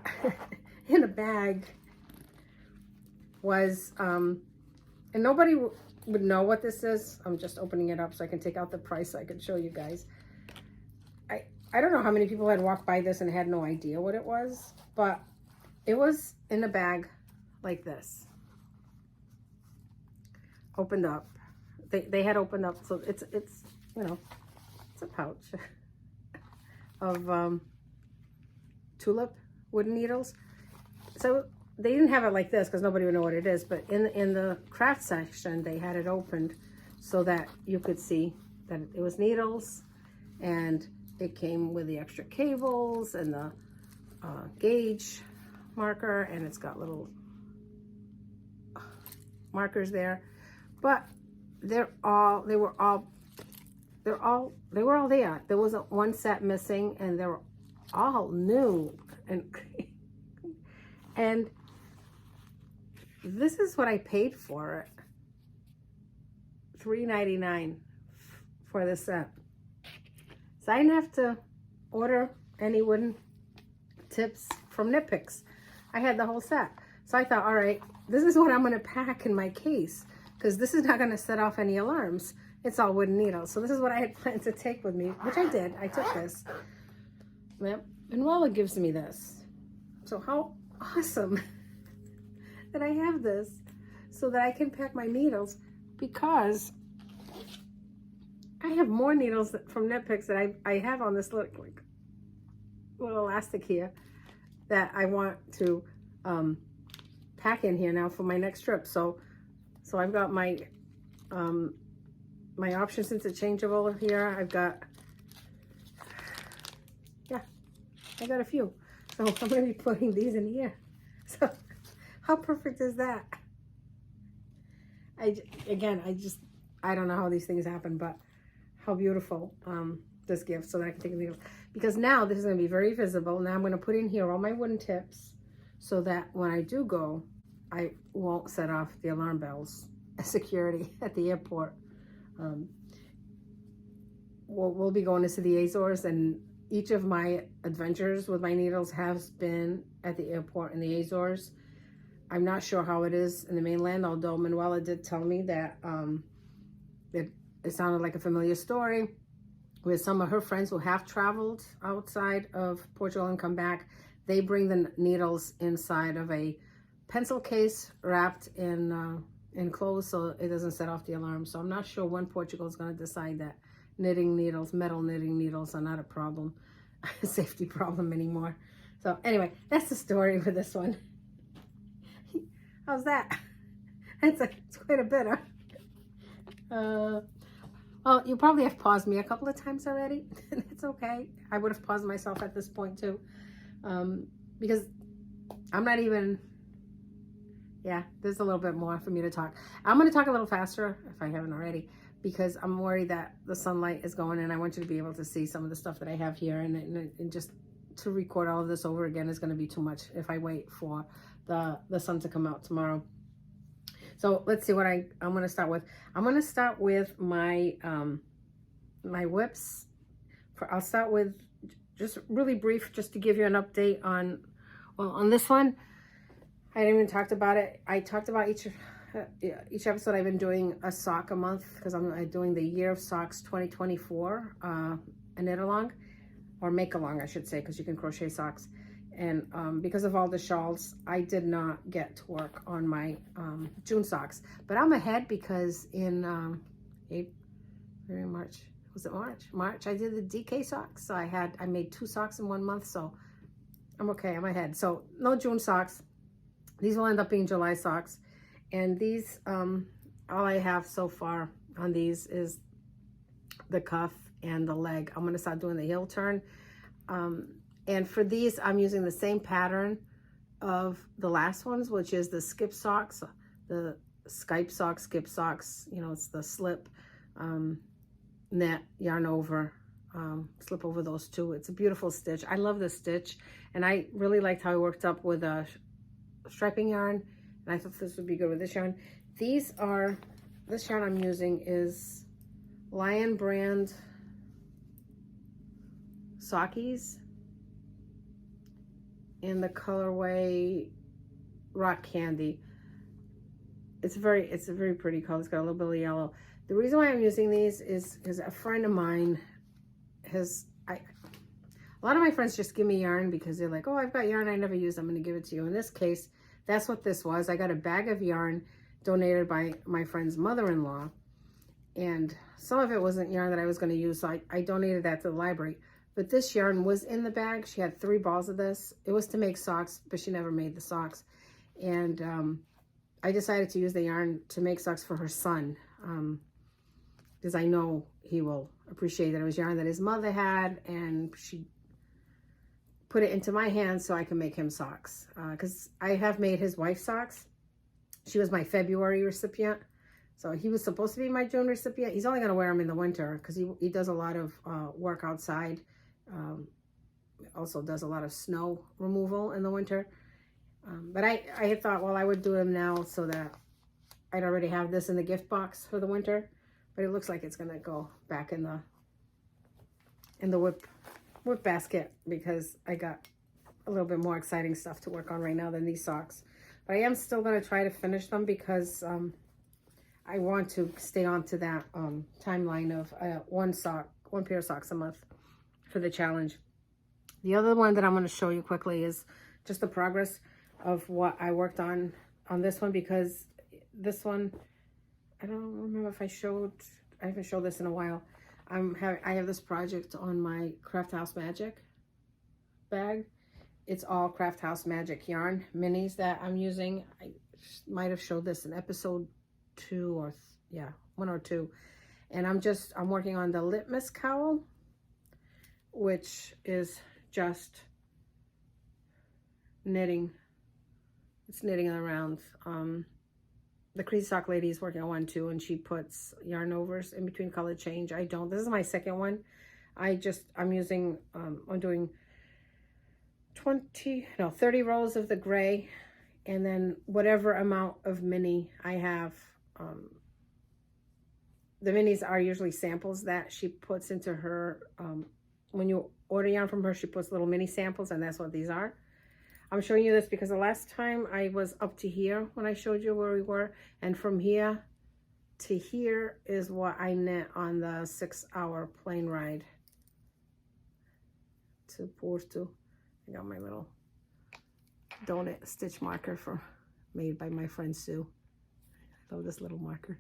Speaker 1: in a bag was, and nobody would know what this is. I'm just opening it up so I can take out the price so I can show you guys. I don't know how many people had walked by this and had no idea what it was, but it was in a bag like this. Opened up. They had opened up, so it's it's a pouch of tulip wooden needles. So they didn't have it like this because nobody would know what it is, but in the craft section they had it opened so that you could see that it was needles, and it came with the extra cables and the gauge marker, and it's got little markers there, but they were all there. There wasn't one set missing, and they were all new. And this is what I paid for it. $3.99 for the set. So I didn't have to order any wooden tips from Knit Picks. I had the whole set. So I thought, all right, this is what I'm going to pack in my case, because this is not going to set off any alarms. It's all wooden needles. So this is what I had planned to take with me, which I did. I took this. Yep. Manuela gives me this. So how awesome that I have this so that I can pack my needles, because I have more needles from Knit Picks that I have on this little elastic here that I want to pack in here now for my next trip. So I've got my my options interchangeable here. I've got, yeah, I got a few. So I'm going to be putting these in here. So how perfect is that? I don't know how these things happen, but how beautiful this gift, so that I can take a needle. Because now this is going to be very visible. Now I'm going to put in here all my wooden tips so that when I do go, I won't set off the alarm bells, security at the airport. We'll be going to the Azores, and each of my adventures with my needles has been at the airport in the Azores. I'm not sure how it is in the mainland, although Manuela did tell me that it sounded like a familiar story with some of her friends who have traveled outside of Portugal and come back. They bring the needles inside of a pencil case wrapped in clothes so it doesn't set off the alarm. So I'm not sure when Portugal is going to decide that knitting needles, metal knitting needles, are not a problem, a safety problem anymore. So anyway, that's the story with this one. How's that? It's quite a bit, huh? Well, you probably have paused me a couple of times already. It's okay. I would have paused myself at this point too, because I'm not even, yeah, there's a little bit more for me to talk. I'm going to talk a little faster if I haven't already, because I'm worried that the sunlight is going and I want you to be able to see some of the stuff that I have here, and just to record all of this over again is going to be too much if I wait for the sun to come out tomorrow. So let's see what I'm going to start with. I'm going to start with my my whips. I'll start with just really brief, just to give you an update on, well, on this one. I didn't even talk about it. I talked about each episode. I've been doing a sock a month, because I'm doing the Year of Socks 2024 a knit along, or make along, I should say, because you can crochet socks. And because of all the shawls, I did not get to work on my June socks. But I'm ahead, because in March, was it March? March, I did the DK socks. So I made 2 socks in 1 month. So I'm okay, I'm ahead. So no June socks. These will end up being July socks. And these, all I have so far on these is the cuff and the leg. I'm gonna start doing the heel turn. And for these, I'm using the same pattern of the last ones, which is the skip socks, the Skype socks, skip socks. You know, it's the slip, net, yarn over, slip over those 2. It's a beautiful stitch. I love this stitch, and I really liked how I worked up with a striping yarn, and I thought this would be good with this yarn. This yarn I'm using is Lion brand sockies in the colorway Rock Candy. It's a very pretty color. It's got a little bit of yellow. The reason why I'm using these is because a friend of mine a lot of my friends just give me yarn because they're like, oh, I've got yarn I never use, I'm going to give it to you. In this case, that's what this was. I got a bag of yarn donated by my friend's mother-in-law, and some of it wasn't yarn that I was going to use, so I donated that to the library. But this yarn was in the bag. She had 3 balls of this. It was to make socks, but she never made the socks. And I decided to use the yarn to make socks for her son, because I know he will appreciate that it was yarn that his mother had, and she put it into my hands so I can make him socks. Because I have made his wife socks, She was my February recipient. So he was supposed to be my June recipient. He's only going to wear them in the winter because he does a lot of work outside. Also does a lot of snow removal in the winter. But I had thought, well, I would do them now so that I'd already have this in the gift box for the winter. But it looks like it's going to go back in the whip basket because I got a little bit more exciting stuff to work on right now than these socks. But I am still going to try to finish them because I want to stay on to that timeline of one pair of socks a month for the challenge. The other one that I'm going to show you quickly is just the progress of what I worked on this one, because this one, I don't remember if I haven't showed this in a while. I have this project on my CraftHouseMagic bag. It's all CraftHouseMagic yarn minis that I'm using. I might have showed this in episode 2 or 1 or 2. And I'm working on the Litmus cowl, which is just knitting. It's knitting around. The Crazy Sock lady is working on one too, and she puts yarn overs in between color change. I don't. This is my second one. I'm doing 30 rows of the gray, and then whatever amount of mini I have. The minis are usually samples that she puts into her, when you order yarn from her, she puts little mini samples, and that's what these are. I'm showing you this because the last time I was up to here when I showed you where we were, and from here to here is what I knit on the 6-hour plane ride to Portugal. I got my little donut stitch marker made by my friend Sue. I love this little marker.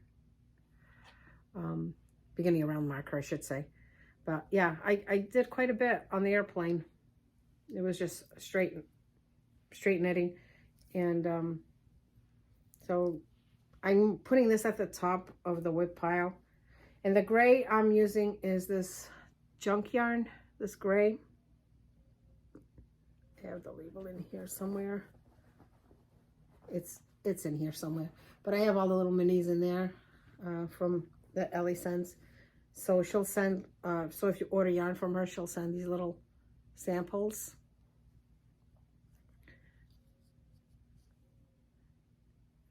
Speaker 1: Beginning around marker, I should say. But yeah, I did quite a bit on the airplane. It was just straight knitting. And so I'm putting this at the top of the whip pile. And the gray I'm using is this junk yarn, this gray. I have the label in here somewhere. It's in here somewhere. But I have all the little minis in there from that Ellie sends. So she'll send, so if you order yarn from her, she'll send these little samples.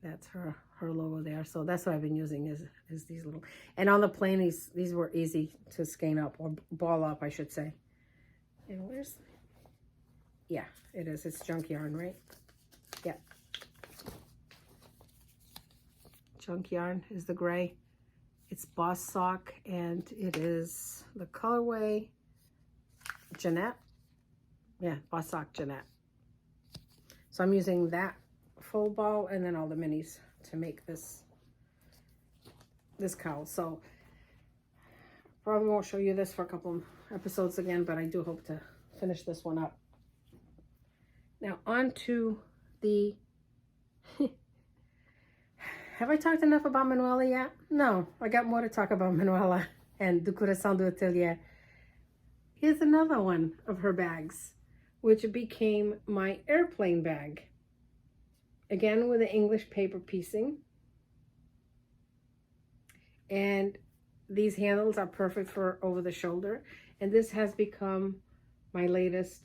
Speaker 1: That's her logo there. So that's what I've been using is these little, and on the plane, these were easy to skein up, or ball up, I should say. And yeah, it is. It's junk yarn, right? Yeah. Junk yarn is the gray. It's Boss Sock, and it is the colorway Jeanette. Yeah, Boss Sock Jeanette. So I'm using that full ball and then all the minis to make this cowl. So probably won't show you this for a couple episodes again, but I do hope to finish this one up. Now on to the have I talked enough about Manuela yet? No, I got more to talk about Manuela and Du Coração do Atelier. Here's another one of her bags, which became my airplane bag. Again, with the English paper piecing. And these handles are perfect for over the shoulder. And this has become my latest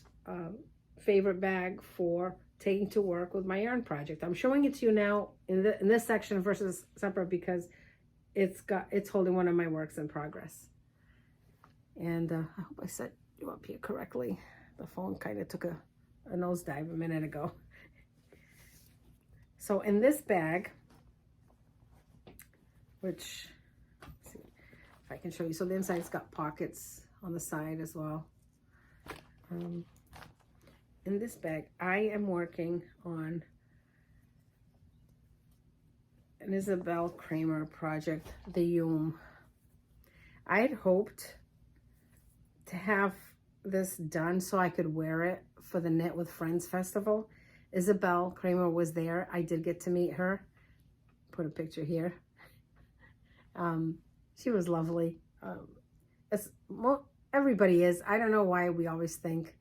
Speaker 1: favorite bag for taking to work with my yarn project. I'm showing it to you now in this section versus separate because it's holding one of my works in progress. And I hope I set you up here correctly. The phone kind of took a nosedive a minute ago. So in this bag, which, let's see if I can show you. So the inside's got pockets on the side as well. In this bag, I am working on an Isabell Kraemer project, the Yume. I had hoped to have this done so I could wear it for the Knit with Friends festival. Isabell Kraemer was there. I did get to meet her. Put a picture here. She was lovely. Well, everybody is. I don't know why we always think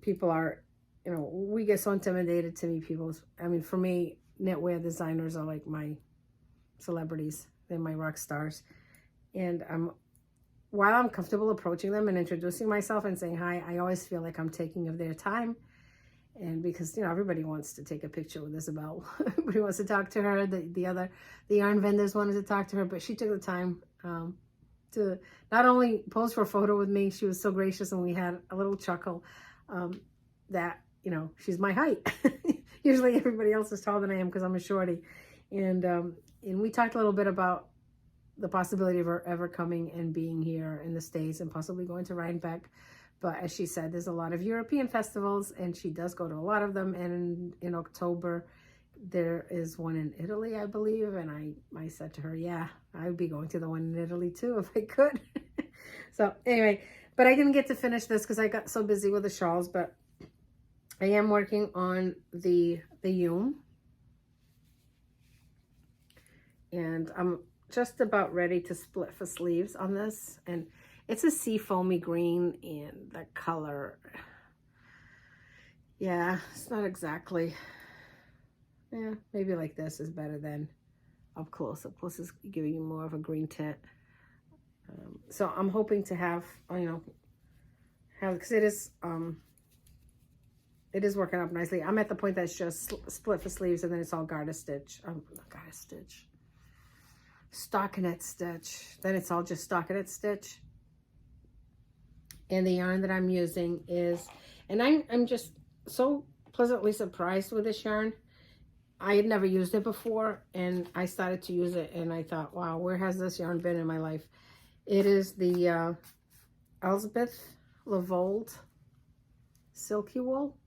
Speaker 1: people are, we get so intimidated to meet people. I mean, for me, knitwear designers are like my celebrities. They're my rock stars. And while I'm comfortable approaching them and introducing myself and saying hi, I always feel like I'm taking of their time. And because, you know, everybody wants to take a picture with Isabell. Everybody wants to talk to her. The yarn vendors wanted to talk to her, but she took the time to not only pose for a photo with me, she was so gracious, and we had a little chuckle that, you know, she's my height. Usually everybody else is taller than I am because I'm a shorty. And we talked a little bit about the possibility of her ever coming and being here in the States and possibly going to Rhinebeck. But as she said, there's a lot of European festivals, and she does go to a lot of them. And in October, there is one in Italy, I believe. And I said to her, yeah, I'd be going to the one in Italy too if I could. So anyway, but I didn't get to finish this because I got so busy with the shawls. But I am working on the Yume. And I'm just about ready to split for sleeves on this. And it's a sea foamy green, and the color, yeah, it's not exactly, yeah, maybe like this is better than up close. Up close is giving you more of a green tint. So I'm hoping to have, you know, because it is working up nicely. I'm at the point that's just split for sleeves, and then it's all garter stitch. Garter stitch. Stockinette stitch. Then it's all just stockinette stitch. And the yarn that I'm using is, and I'm just so pleasantly surprised with this yarn. I had never used it before, and I started to use it, and I thought, wow, where has this yarn been in my life? It is the Elspeth Lavold Silky Wool,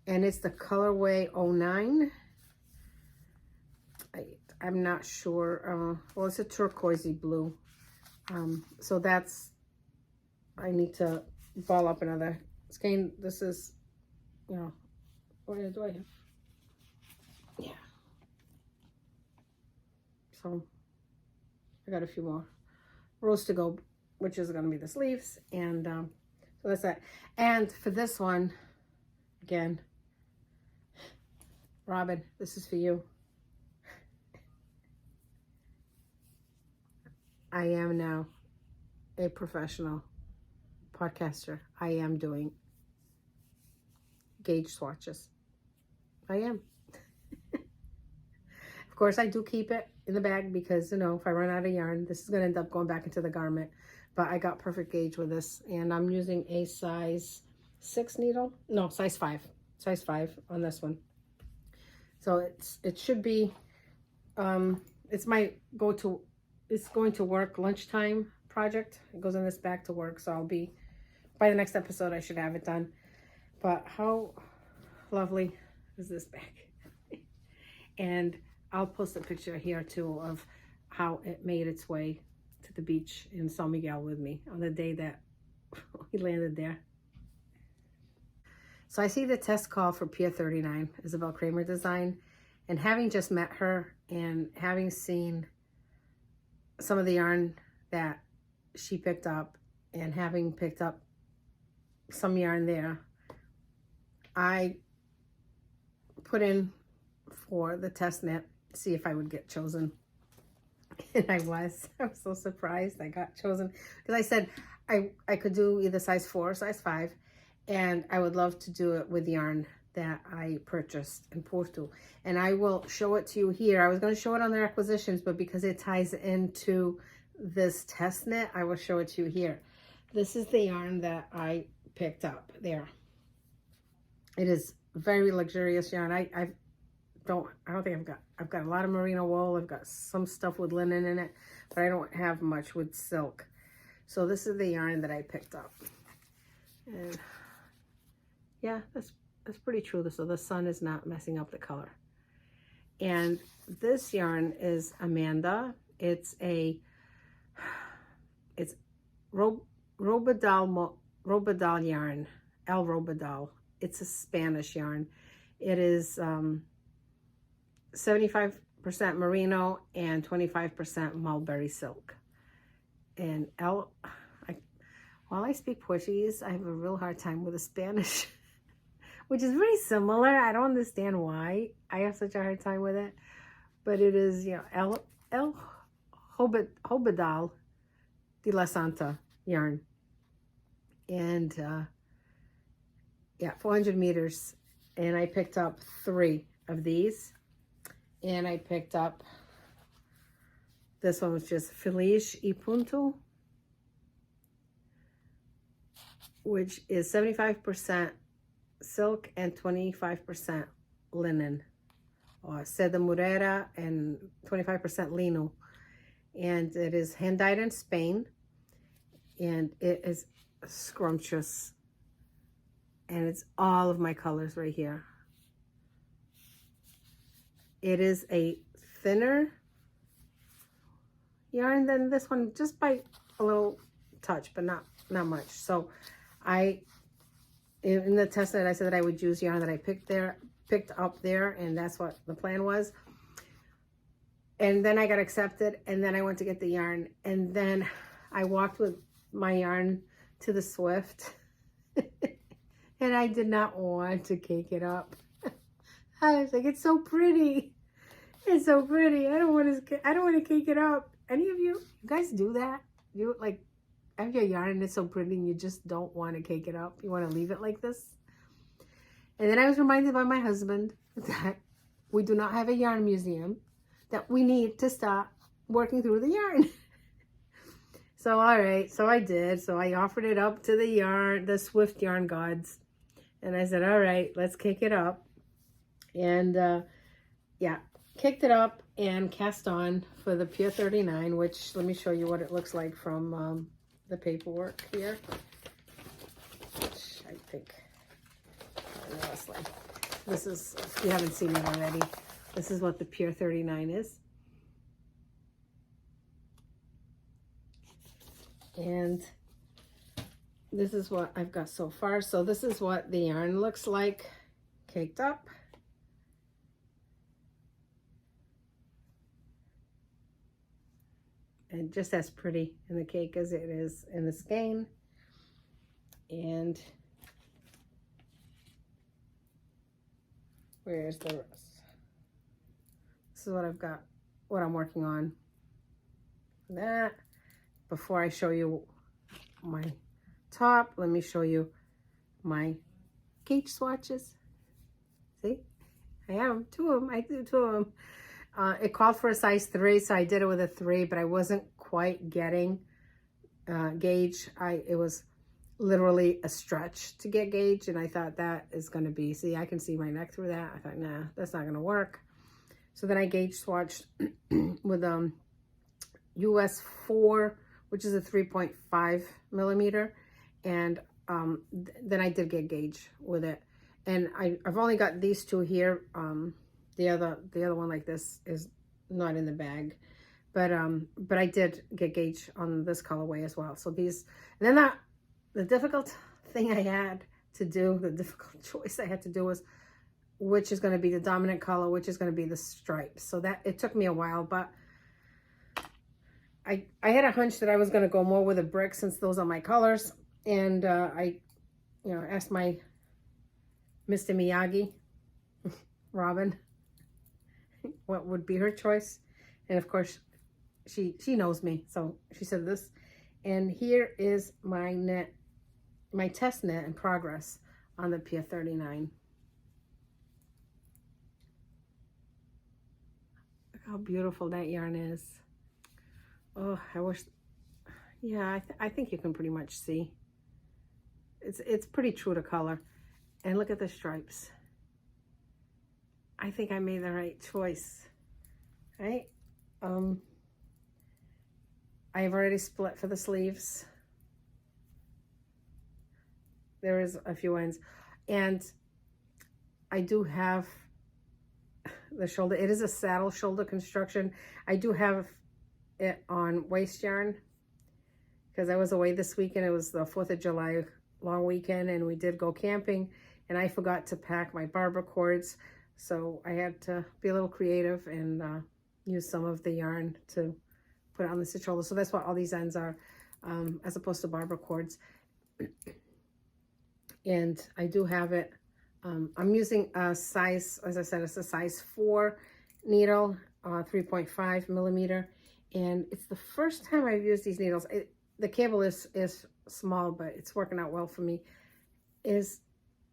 Speaker 1: and it's the colorway 09. I'm not sure. Well, it's a turquoisey blue. So that's, I need to ball up another skein. This is, you know, what do I have? Yeah. So I got a few more rows to go, which is going to be the sleeves. And so that's that. And for this one, again, Robin, this is for you. I am now a professional podcaster. I am doing gauge swatches. I am. Of course, I do keep it in the bag because, you know, if I run out of yarn, this is going to end up going back into the garment. But I got perfect gauge with this, and I'm using a size 6 needle. No, size 5. Size 5 on this one. So it should be, it's my go-to. It's going to work lunchtime project. It goes in this bag to work, so I'll be, by the next episode, I should have it done. But how lovely is this bag? And I'll post a picture here too of how it made its way to the beach in San Miguel with me on the day that we landed there. So I see the test call for Pier 39, Isabell Kraemer design, and having just met her and having seen some of the yarn that she picked up and having picked up some yarn there, I put in for the test knit, see if I would get chosen. And I was so surprised I got chosen, because I said I could do either size 4 or size 5, and I would love to do it with yarn that I purchased in Portugal. And I will show it to you here. I was going to show it on their acquisitions, but because it ties into this test knit, I will show it to you here. This is the yarn that I picked up there. It is very luxurious yarn. I don't think I've got a lot of merino wool. I've got some stuff with linen in it, but I don't have much with silk. So this is the yarn that I picked up. And yeah, that's pretty true. So the sun is not messing up the color. And this yarn is Amanda. It's Robadal yarn, El Robadal. It's a Spanish yarn. It is 75% merino and 25% mulberry silk. And while I speak Portuguese, I have a real hard time with the Spanish which is very similar. I don't understand why I have such a hard time with it, but it is, you know, El Hobedal de la Santa yarn. And yeah, 400 meters. And I picked up 3 of these. And I picked up, this one was just Feliz y Punto, which is 75% silk and 25% linen. Or seda murera and 25% lino. And it is hand dyed in Spain. And it is scrumptious. And it's all of my colors right here. It is a thinner yarn than this one, just by a little touch, but not much. So in the test net, I said that I would use yarn that I picked up there, and that's what the plan was. And then I got accepted, and then I went to get the yarn, and then I walked with my yarn to the Swift. And I did not want to cake it up. I was like, it's so pretty. It's so pretty. I don't want to cake it up. Any of you guys do that? You like have your yarn and it's so pretty and you just don't want to cake it up. You want to leave it like this. And then I was reminded by my husband that we do not have a yarn museum, that we need to start working through the yarn. So, all right. So I did. So I offered it up to the Swift yarn gods. And I said, all right, let's kick it up. And yeah, kicked it up and cast on for the Pier 39, which let me show you what it looks like from the paperwork here. Which I think, honestly, this is, if you haven't seen it already, this is what the Pier 39 is. And this is what I've got so far. So this is what the yarn looks like caked up. And just as pretty in the cake as it is in the skein. And where's the rest? This is what I've got, what I'm working on. That. Before I show you my top, let me show you my gauge swatches. See, I have 2 of them. I do 2 of them. It called for a size 3, so I did it with a 3, but I wasn't quite getting gauge. It was literally a stretch to get gauge, and I thought that is going to be, see, I can see my neck through that. I thought, nah, that's not going to work. So then I gauge swatched with US 4, which is a 3.5 millimeter, and then I did get gauge with it. And I've only got these 2 here. The other one like this is not in the bag, but I did get gauge on this colorway as well. So these, and then the difficult thing I had to do, the difficult choice I had to do was which is going to be the dominant color, which is going to be the stripes. So that it took me a while, but I had a hunch that I was going to go more with a brick since those are my colors. And I, asked my Mr. Miyagi, Robin, what would be her choice. And of course, she knows me. So she said this. And here is my net, my test net in progress on the Pier 39. Look how beautiful that yarn is. Oh, I wish, yeah, I think you can pretty much see. It's pretty true to color. And look at the stripes. I think I made the right choice, right? I've already split for the sleeves. There is a few ends. And I do have the shoulder. It is a saddle shoulder construction. I do have it on waist yarn because I was away this weekend. It was the 4th of July long weekend and we did go camping and I forgot to pack my barber cords, so I had to be a little creative and use some of the yarn to put on the stitch shoulder. So that's what all these ends are, as opposed to barber cords. And I do have it I'm using a size, as I said, it's a size 4 needle, 3.5 millimeter. And it's the first time I've used these needles. The cable is small, but it's working out well for me. This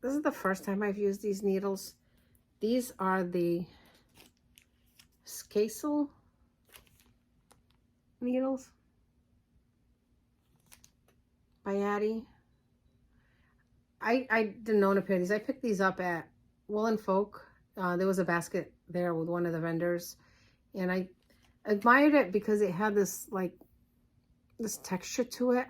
Speaker 1: is the first time I've used these needles. These are the Scrappy needles by Addy. I didn't own a pair of these. I picked these up at Wool & Folk. There was a basket there with one of the vendors, and I admired it because it had this this texture to it.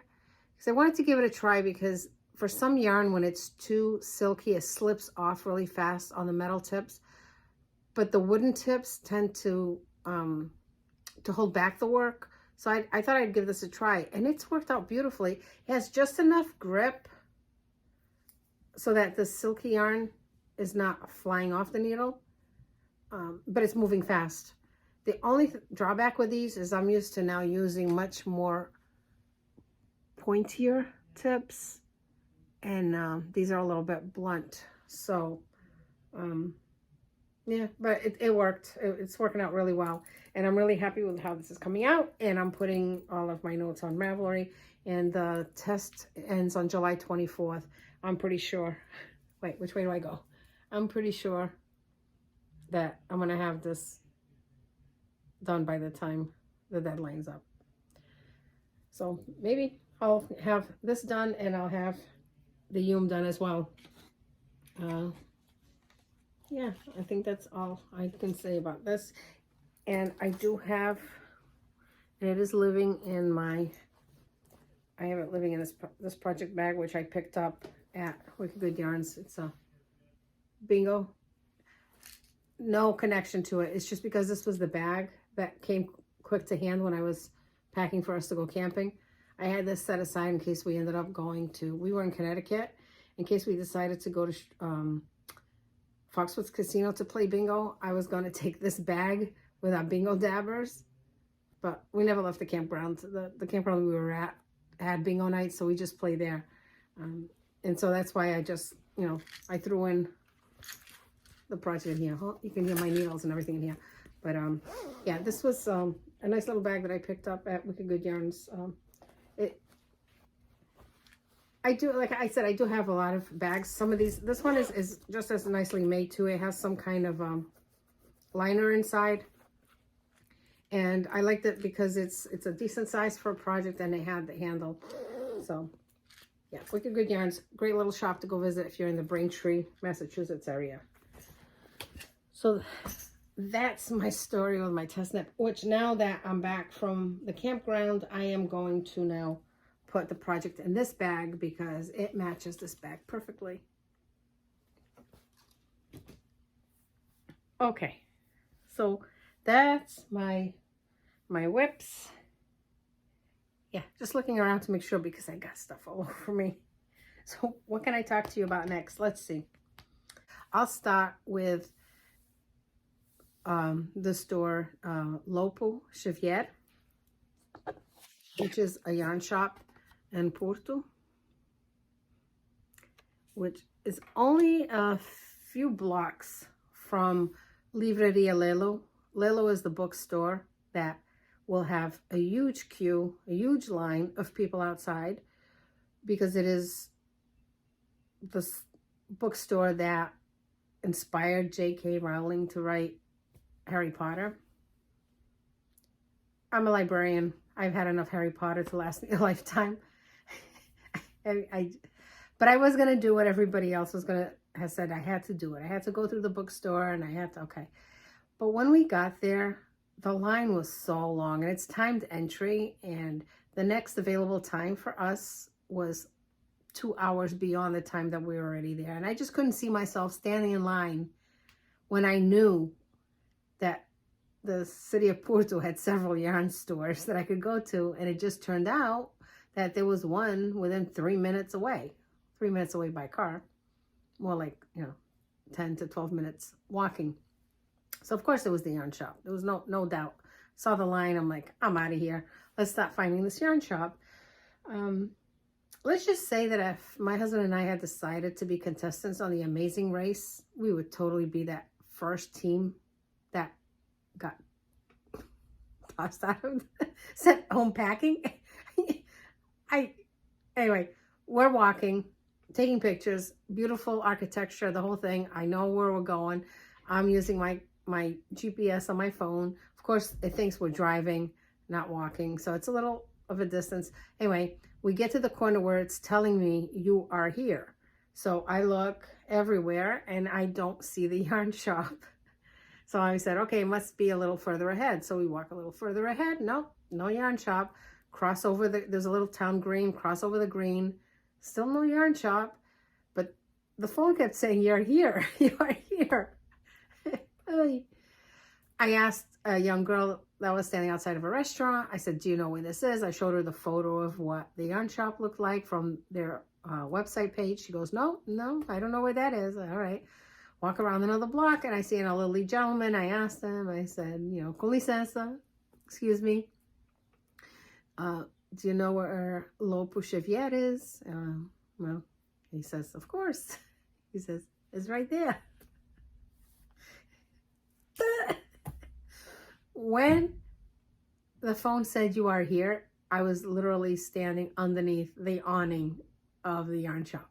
Speaker 1: Because I wanted to give it a try, because for some yarn, when it's too silky, it slips off really fast on the metal tips, but the wooden tips tend to hold back the work. So I thought I'd give this a try, and it's worked out beautifully. It has just enough grip so that the silky yarn is not flying off the needle, but it's moving fast. The only drawback with these is I'm used to now using much more pointier tips, and these are a little bit blunt. So yeah, but it worked. It's working out really well, and I'm really happy with how this is coming out. And I'm putting all of my notes on Ravelry, and the test ends on July 24th. I'm pretty sure. Wait, which way do I go? I'm pretty sure that I'm gonna have this done by the time the deadline's up. So maybe I'll have this done, and I'll have the Yume done as well. Yeah, I think that's all I can say about this. And I do have, and it is living in my, I have it living in this project bag, which I picked up at Wicked Good Yarns. It's a bingo. No connection to it. It's just because this was the bag that came quick to hand when I was packing for us to go camping. I had this set aside in case we ended up going to, we were in Connecticut, in case we decided to go to Foxwoods Casino to play bingo. I was going to take this bag with our bingo dabbers, but we never left the campground. The campground we were at had bingo night, so we just played there. And so that's why I just, you know, I threw in the project in here. Oh, you can hear my needles and everything in here. But yeah, this was a nice little bag that I picked up at Wicked Good Yarns. I do, like I said, I do have a lot of bags. Some of these, this one is just as nicely made too. It has some kind of liner inside. And I liked it because it's a decent size for a project, and it had the handle. So yeah, Wicked Good Yarns, great little shop to go visit if you're in the Braintree, Massachusetts area. So that's my story with my test knit, which now that I'm back from the campground, I am going to now put the project in this bag because it matches this bag perfectly. Okay, so that's my whips. Yeah, just looking around to make sure because I got stuff all over me. So what can I talk to you about next? Let's see. I'll start with the store Lopo Chevier, which is a yarn shop in Porto, which is only a few blocks from Livraria Lelo. Lelo is the bookstore that will have a huge queue, a huge line of people outside, because it is the bookstore that inspired J.K. Rowling to write Harry Potter. I'm a librarian. I've had enough Harry Potter to last me a lifetime. But I was going to do what everybody else was going to have said. I had to do it. I had to go through the bookstore, and I had to, okay. But when we got there, the line was so long, and it's timed entry, and the next available time for us was 2 hours beyond the time that we were already there. And I just couldn't see myself standing in line when I knew that the city of Porto had several yarn stores that I could go to, and it just turned out that there was one within 3 minutes away. 3 minutes away by car. More like, 10 to 12 minutes walking. So of course it was the yarn shop. There was no doubt. Saw the line, I'm like, I'm out of here. Let's start finding this yarn shop. let's just say that if my husband and I had decided to be contestants on the Amazing Race, we would totally be that first team that got tossed out of, sent home packing. Anyway, we're walking, taking pictures, beautiful architecture, the whole thing. I know where we're going. I'm using my GPS on my phone. Of course, it thinks we're driving, not walking. So it's a little of a distance. Anyway, we get to the corner where it's telling me you are here. So I look everywhere and I don't see the yarn shop. So I said, okay, it must be a little further ahead. So we walk a little further ahead. No yarn shop. Cross over there's a little town green, cross over the green. Still no yarn shop. But the phone kept saying, you're here, you are here. I asked a young girl that was standing outside of a restaurant. I said, do you know where this is? I showed her the photo of what the yarn shop looked like from their website page. She goes, no, I don't know where that is. All right. Walk around another block and I see an elderly gentleman. I asked him, I said, con licenza, excuse me. Do you know where Lopo Chevier is? Well, he says, of course. He says, it's right there. When the phone said you are here, I was literally standing underneath the awning of the yarn shop.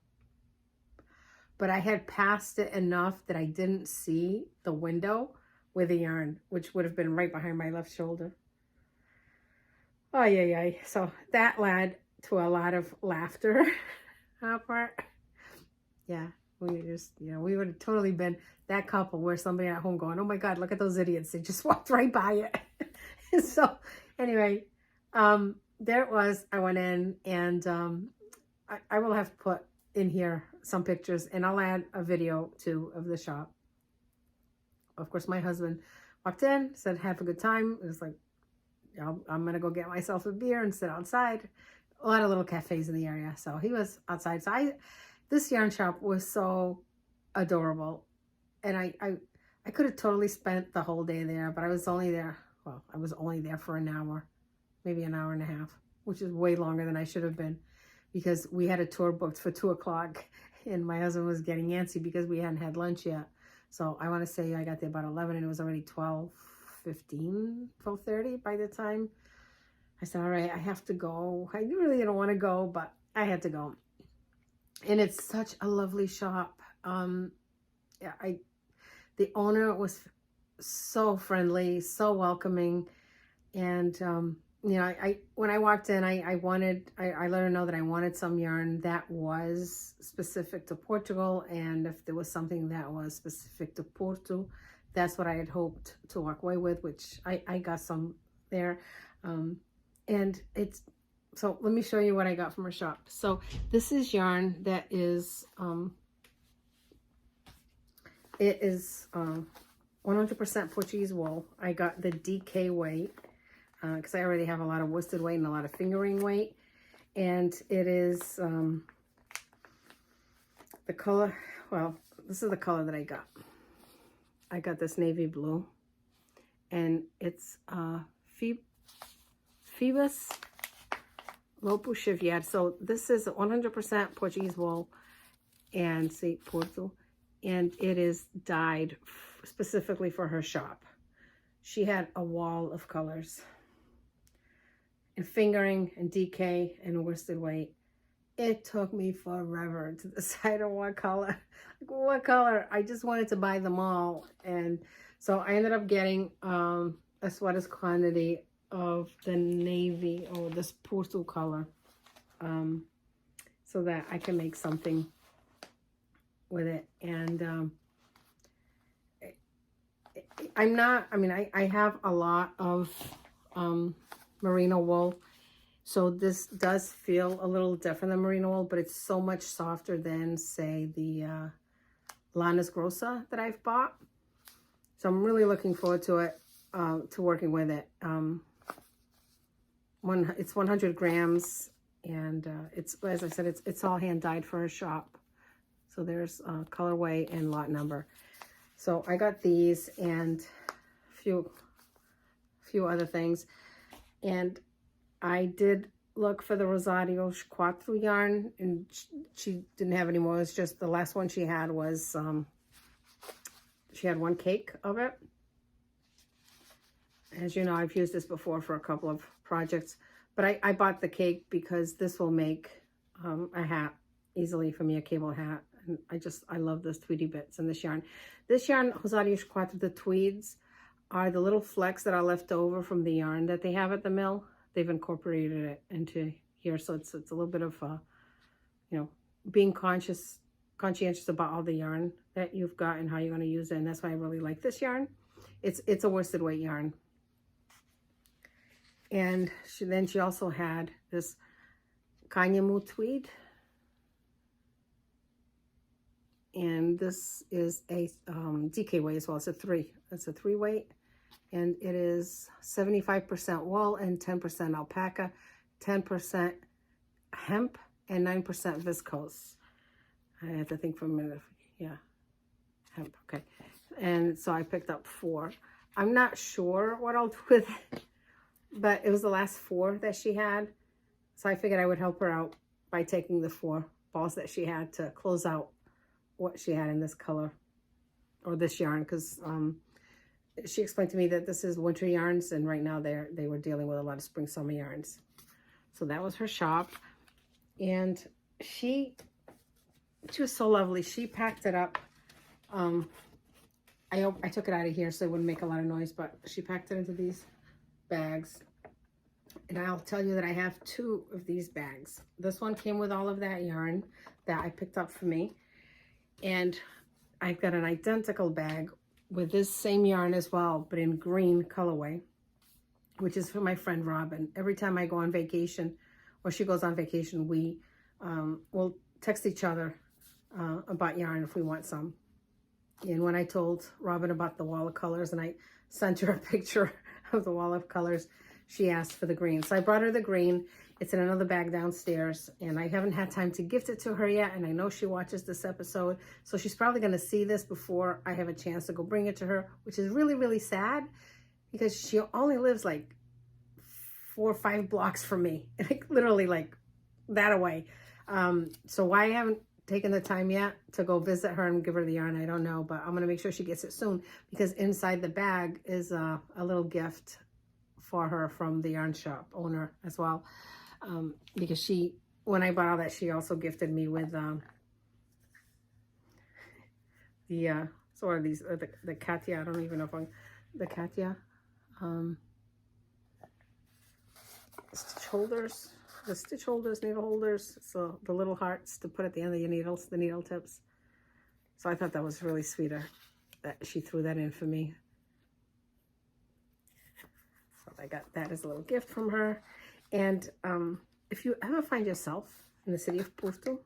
Speaker 1: But I had passed it enough that I didn't see the window with the yarn, which would have been right behind my left shoulder. Oh, yeah. So that led to a lot of laughter. Our part. Yeah, we just, we would have totally been that couple where somebody at home going, oh my God, look at those idiots. They just walked right by it. So anyway, there it was. I went in and I will have to put in here some pictures and I'll add a video too of the shop. Of course, my husband walked in, said, have a good time. It was like, I'm going to go get myself a beer and sit outside. A lot of little cafes in the area. So he was outside. So this yarn shop was so adorable. And I could have totally spent the whole day there, but I was only there. Well, I was only there for an hour, maybe an hour and a half, which is way longer than I should have been because we had a tour booked for 2:00 and my husband was getting antsy because we hadn't had lunch yet. So I want to say I got there about 11 and it was already 12:15, 12:30 by the time. I said, all right, I have to go. I really didn't want to go, but I had to go. And it's such a lovely shop. The owner was so friendly, so welcoming. And, when I walked in, I let her know that I wanted some yarn that was specific to Portugal. And if there was something that was specific to Porto, that's what I had hoped to walk away with, which I got some there. And so let me show you what I got from her shop. So this is yarn that is, it is 100% Portuguese wool. I got the DK weight because I already have a lot of worsted weight and a lot of fingering weight. And it is the color, well, this is the color that I got. I got this navy blue. And it's Phoebus Lopo Chevier. So this is 100% Portuguese wool and see Porto. And it is dyed specifically for her shop. She had a wall of colors. And fingering and DK and worsted weight. It took me forever to decide on what color. What color? I just wanted to buy them all. And so I ended up getting a sweater's quantity of the navy or this Porto color so that I can make something with it. And I have a lot of merino wool, so this does feel a little different than merino wool, but it's so much softer than, say, the Lanas Grossa that I've bought. So I'm really looking forward to it, to working with it. It's 100 grams, and it's, as I said, it's all hand dyed for a shop. So there's colorway and lot number. So I got these and a few other things, and I did look for the Rosario Quattro yarn, and she didn't have any more. It's just the last one she had was, she had one cake of it. As you know, I've used this before for a couple of projects, but I bought the cake because this will make a hat easily for me, a cable hat. And I love those tweedy bits in this yarn. This yarn, Rosario Quattro, the tweeds, are the little flecks that are left over from the yarn that they have at the mill. They've incorporated it into here, so it's a little bit of, you know, being conscientious about all the yarn that you've got and how you're going to use it, and that's why I really like this yarn. It's a worsted weight yarn. And then she also had this Kanyamu tweed, and this is a DK weight as well. It's a 3 weight. And it is 75% wool and 10% alpaca, 10% hemp, and 9% viscose. I have to think for a minute. Yeah, hemp, okay. And so I picked up 4. I'm not sure what I'll do with it, but it was the last 4 that she had. So I figured I would help her out by taking the 4 balls that she had to close out what she had in this color, or this yarn, because she explained to me that this is winter yarns, and right now they were dealing with a lot of spring summer yarns. So that was her shop, and she was so lovely. She packed it up. I took it out of here so it wouldn't make a lot of noise, but she packed it into these bags, and I'll tell you that I have 2 of these bags. This one came with all of that yarn that I picked up for me, and I've got an identical bag with this same yarn as well, but in green colorway, which is for my friend Robin. Every time I go on vacation, or she goes on vacation, we will text each other about yarn if we want some. And when I told Robin about the wall of colors, and I sent her a picture of the wall of colors, she asked for the green. So I brought her the green. It's in another bag downstairs, and I haven't had time to gift it to her yet, and I know she watches this episode, so she's probably going to see this before I have a chance to go bring it to her, which is really, really sad, because she only lives like 4 or 5 blocks from me, like literally like that away. So why I haven't taken the time yet to go visit her and give her the yarn, I don't know, but I'm going to make sure she gets it soon, because inside the bag is a little gift for her from the yarn shop owner as well. Because when I bought all that, she also gifted me with sort of these, the Katya, I don't even know if the Katya stitch holders, needle holders, so the little hearts to put at the end of your needles, the needle tips. So I thought that was really sweet that she threw that in for me. So I got that as a little gift from her. And if you ever find yourself in the city of Porto,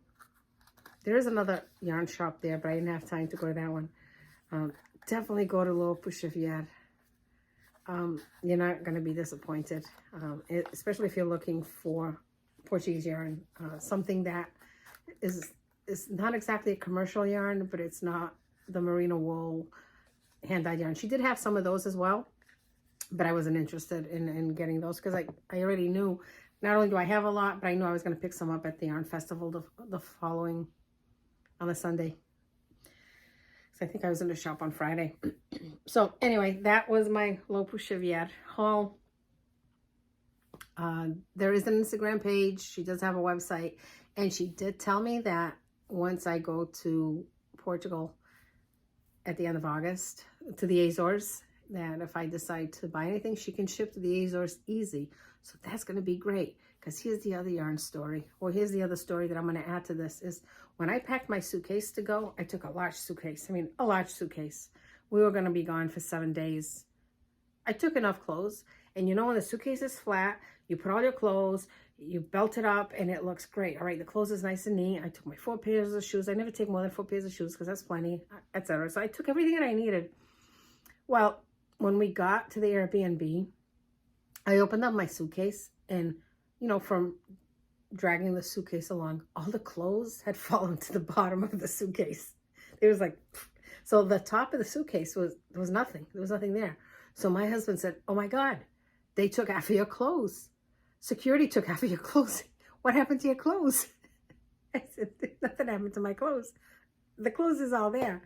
Speaker 1: there is another yarn shop there, but I didn't have time to go to that one. Definitely go to Lower Puxavier. You're not going to be disappointed, especially if you're looking for Portuguese yarn, something that is not exactly a commercial yarn, but it's not the merino wool hand-dyed yarn. She did have some of those as well, but I wasn't interested in getting those, because I already knew, not only do I have a lot, but I knew I was going to pick some up at the yarn festival the following, on a Sunday. So I think I was in the shop on Friday. So anyway, that was my Lower Puxavier haul. There is an Instagram page. She does have a website, and she did tell me that once I go to Portugal at the end of August, to the Azores, that if I decide to buy anything, she can ship to the Azores easy. So that's going to be great, because here's the other yarn story, or here's the other story that I'm going to add to this, is when I packed my suitcase to go, I took a large suitcase. I mean, a large suitcase. We were going to be gone for 7 days. I took enough clothes, and you know, when the suitcase is flat, you put all your clothes, you belt it up, and it looks great. All right, the clothes is nice and neat. I took my 4 pairs of shoes. I never take more than 4 pairs of shoes, because that's plenty, etc. So I took everything that I needed. Well, when we got to the Airbnb, I opened up my suitcase, and, you know, from dragging the suitcase along, all the clothes had fallen to the bottom of the suitcase. It was like, so the top of the suitcase was nothing. There was nothing there. So my husband said, "Oh my God, they took half of your clothes." security took half of your clothes. What happened to your clothes? I said, nothing happened to my clothes. The clothes is all there,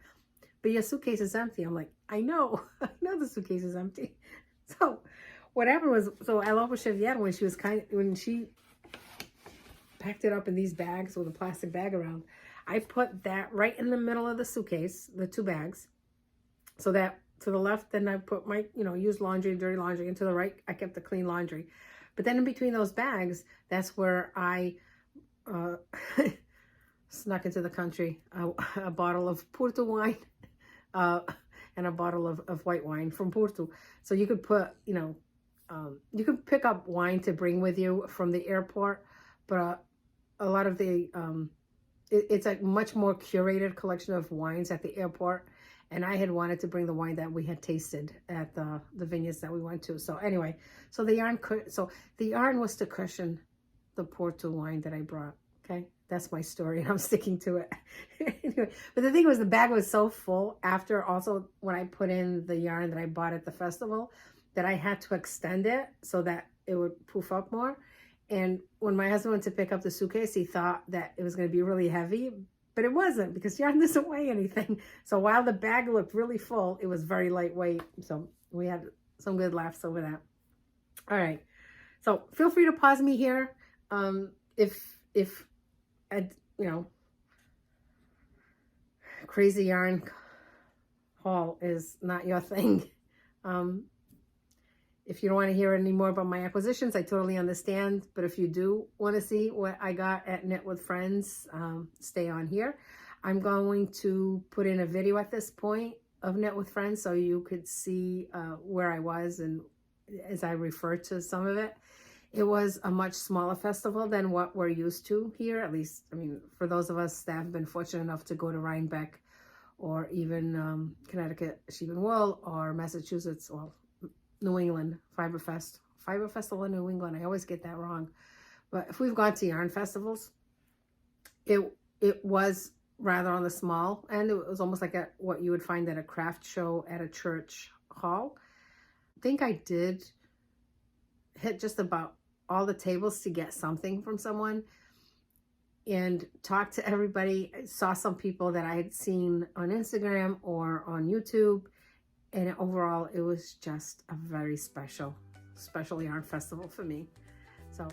Speaker 1: but your suitcase is empty. I'm like, I know the suitcase is empty. So what happened was, so I love Chevier when she packed it up in these bags with a plastic bag around, I put that right in the middle of the suitcase, the 2 bags, so that to the left, then I put my, used laundry, dirty laundry, and to the right, I kept the clean laundry. But then in between those bags, that's where I snuck into the country a bottle of Porto wine and a bottle of white wine from Porto. So you could put, you could pick up wine to bring with you from the airport, but a lot of the, it's a much more curated collection of wines at the airport. And I had wanted to bring the wine that we had tasted at the vineyards that we went to. So anyway, so the yarn was to cushion the Porto wine that I brought. Okay, that's my story, and I'm sticking to it. Anyway, but the thing was, the bag was so full after also when I put in the yarn that I bought at the festival that I had to extend it so that it would poof up more. And when my husband went to pick up the suitcase, he thought that it was going to be really heavy. But it wasn't, because yarn doesn't weigh anything. So while the bag looked really full, it was very lightweight. So we had some good laughs over that. All right. So feel free to pause me here. If crazy yarn haul is not your thing. If you don't want to hear any more about my acquisitions, I totally understand. But if you do want to see what I got at Knit with Friends, stay on here. I'm going to put in a video at this point of Knit with Friends so you could see where I was, and as I refer to some of it. It was a much smaller festival than what we're used to here, at least, I mean, for those of us that have been fortunate enough to go to Rhinebeck or even Connecticut Sheep and Wool, or Massachusetts, well, New England Fiber Festival in New England. I always get that wrong. But if we've gone to yarn festivals, it was rather on the small end. It was almost like what you would find at a craft show at a church hall. I think I did hit just about all the tables to get something from someone and talk to everybody. I saw some people that I had seen on Instagram or on YouTube. And overall, it was just a very special yarn festival for me. So.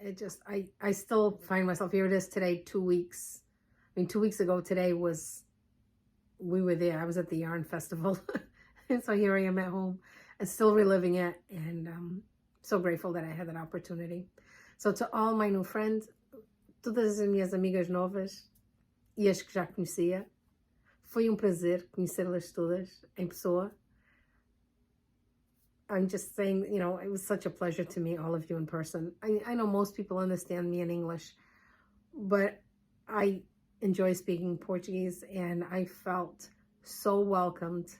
Speaker 1: it just, I still find myself, here it is today, 2 weeks. I mean, 2 weeks ago today we were there. I was at the yarn festival. And so here I am at home and still reliving it. And so grateful that I had that opportunity. So to all my new friends, todas as minhas amigas novas e as que já conhecia, foi prazer conhecê-las todas em pessoa. I'm just saying, you know, it was such a pleasure to meet all of you in person. I know most people understand me in English, but I enjoy speaking Portuguese, and I felt so welcomed.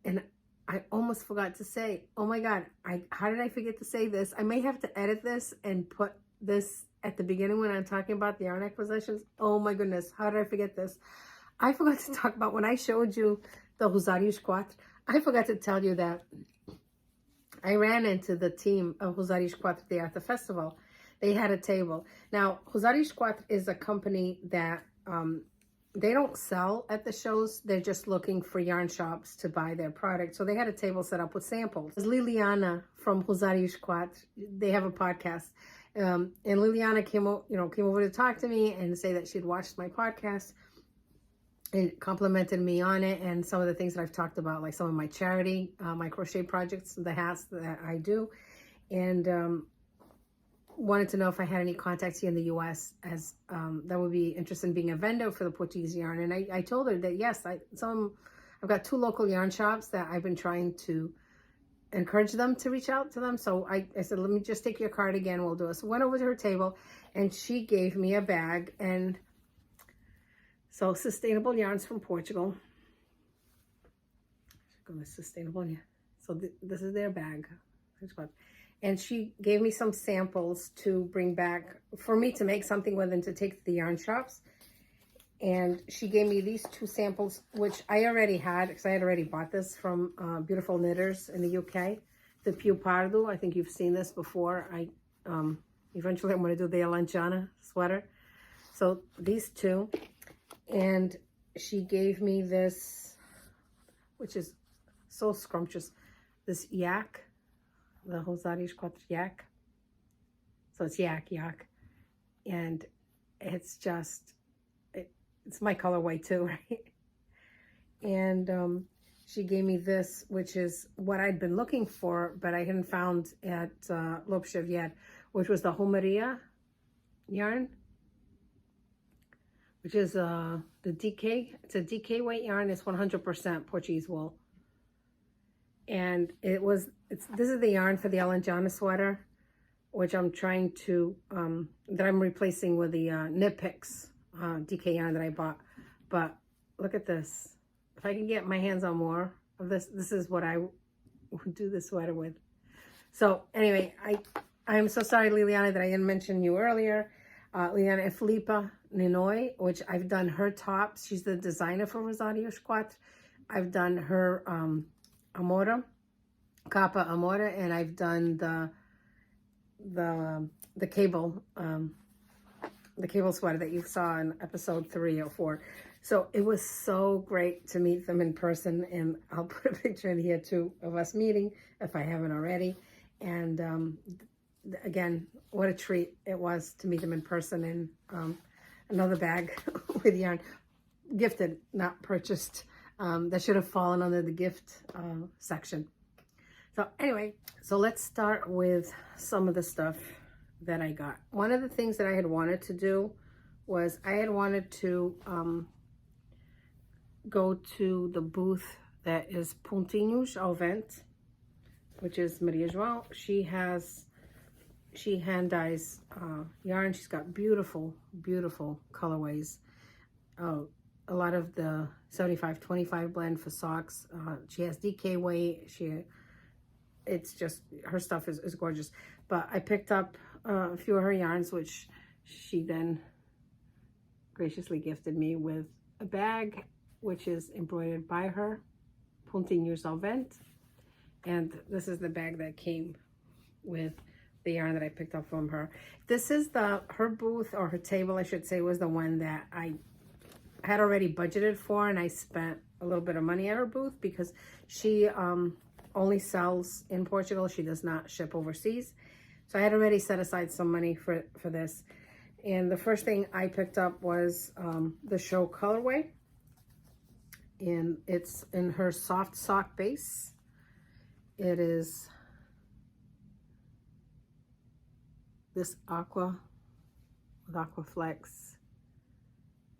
Speaker 1: And I almost forgot to say, oh my God, how did I forget to say this? I may have to edit this and put this at the beginning when I'm talking about the yarn acquisitions. Oh my goodness, how did I forget this? I forgot to talk about when I showed you the Rosarios Quatro. I forgot to tell you that I ran into the team of Rosarios Quatro there at the festival. They had a table. Now, Rosarios Quatro is a company that they don't sell at the shows. They're just looking for yarn shops to buy their product. So they had a table set up with samples. Liliana from Rosarios Quatro, they have a podcast. And Liliana came over to talk to me and say that she'd watched my podcast and complimented me on it and some of the things that I've talked about, like some of my charity, my crochet projects, the hats that I do, and wanted to know if I had any contacts here in the U.S. as that would be interested in being a vendor for the Portuguese yarn. And I told her that yes, I've got 2 local yarn shops that I've been trying to encourage them to reach out to them. So I said, let me just take your card again. We'll do it. So went over to her table and she gave me a bag, and so sustainable yarns from Portugal. Sustainable, yeah. So this is their bag. And she gave me some samples to bring back for me to make something with and to take to the yarn shops. And she gave me these 2 samples, which I already had because I had already bought this from Beautiful Knitters in the UK. The Piu Pardo, I think you've seen this before. Eventually I'm going to do the Alanciana sweater. So these 2. And she gave me this, which is so scrumptious, this yak, the Rosarios Quatro yak. So it's yak. And it's just, it's my colorway too, right? And she gave me this, which is what I'd been looking for, but I hadn't found at Lopshev yet, which was the Homeria yarn, which is the DK. It's a DK weight yarn. It's 100% Portuguese wool. And this is the yarn for the Alanciana sweater, which I'm trying to, that I'm replacing with the Knit Picks DK yarn that I bought. But look at this. If I can get my hands on more of this, this is what I would do the sweater with. So anyway, I'm so sorry, Liliana, that I didn't mention you earlier. Liliana Filipa Ninoy, which I've done her tops. She's the designer for Rosarios Quatro. I've done her Amora, Capa Amora, and I've done the cable sweater that you saw in episode 3 or 4. So it was so great to meet them in person, and I'll put a picture in here too of us meeting if I haven't already. And again, what a treat it was to meet them in person. And another bag with yarn, gifted, not purchased. That should have fallen under the gift section. So anyway, so let's start with some of the stuff that I got. One of the things that I had wanted to do was I had wanted to go to the booth that is Pontinhos ao Vento, which is Maria João. She hand dyes yarn. She's got beautiful, beautiful colorways. A lot of the 75-25 blend for socks. She has DK weight. It's just, her stuff is gorgeous. But I picked up a few of her yarns, which she then graciously gifted me with a bag, which is embroidered by her, Pontinhos ao Vento. And this is the bag that came with the yarn that I picked up from her. This is her booth, or her table, I should say, was the one that I had already budgeted for, and I spent a little bit of money at her booth because she only sells in Portugal. She does not ship overseas. So I had already set aside some money for this. And the first thing I picked up was the Show colorway. And it's in her soft sock base. It is this aqua with aqua flex.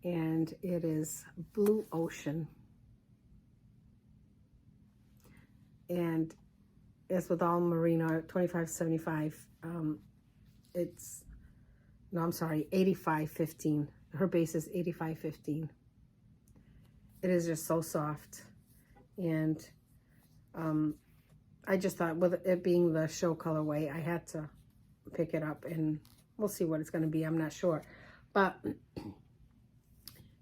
Speaker 1: And it is Blue Ocean. And it's with all merino, $25.75. It's, no, I'm sorry, $85.15. Her base is $85.15. It is just so soft. And I just thought with it being the Show colorway, I had to pick it up, and we'll see what it's going to be. I'm not sure. But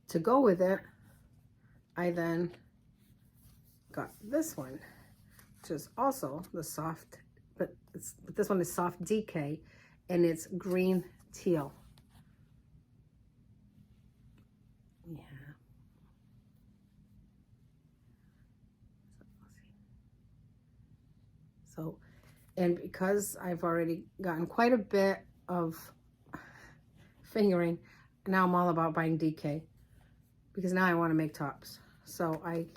Speaker 1: to go with it, I then got this one, which is also the soft, but this one is soft DK, and it's green teal. Yeah. So, and because I've already gotten quite a bit of fingering, now I'm all about buying DK, because now I want to make tops. So I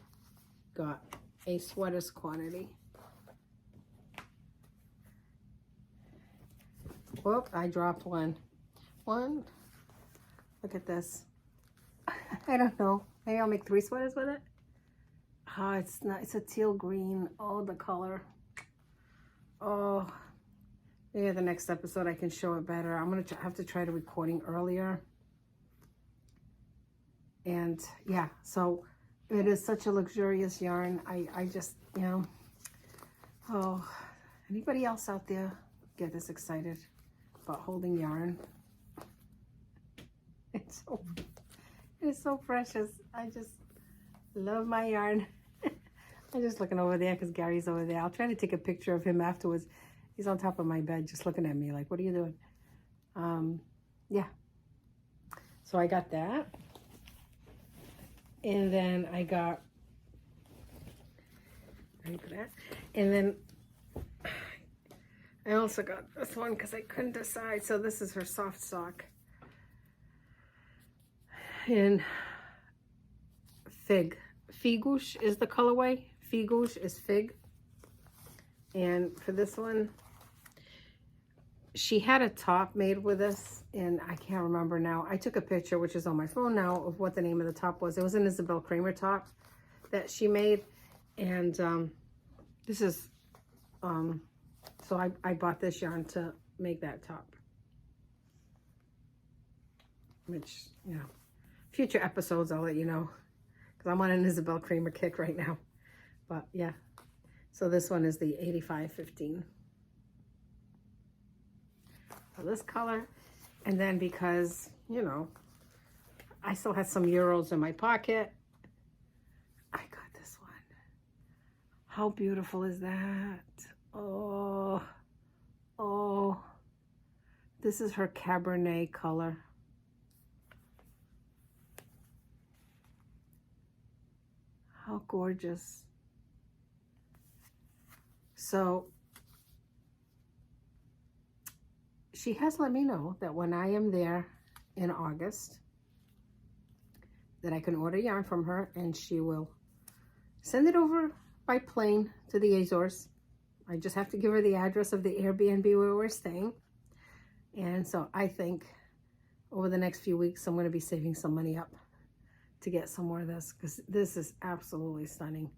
Speaker 1: got a sweaters quantity. Whoop, I dropped one. Look at this. I don't know. Maybe I'll make 3 sweaters with it. Oh, it's not, it's a teal green. Oh, the color. Oh, maybe the next episode I can show it better. I'm going to have to try the recording earlier. And yeah, so it is such a luxurious yarn. I just, you know, oh, anybody else out there get this excited about holding yarn? It's so precious. I just love my yarn. I'm just looking over there because Gary's over there. I'll try to take a picture of him afterwards. He's on top of my bed just looking at me like, what are you doing? Yeah. So I got that. And then I got, ready for that? And then I also got this one because I couldn't decide. So this is her soft sock. And Fig. Figouche is the colorway. Figouche is fig. And for this one, she had a top made with this, and I can't remember now. I took a picture, which is on my phone now, of what the name of the top was. It was an Isabell Kraemer top that she made. And this is, so I bought this yarn to make that top. Which, you know, future episodes I'll let you know, because I'm on an Isabell Kraemer kick right now. But yeah, so this one is the 85.15. So this color, and then because, you know, I still had some euros in my pocket, I got this one. How beautiful is that? Oh, this is her Cabernet color. How gorgeous. So she has let me know that when I am there in August, that I can order yarn from her and she will send it over by plane to the Azores. I just have to give her the address of the Airbnb where we're staying. And so I think over the next few weeks, I'm going to be saving some money up to get some more of this, because this is absolutely stunning.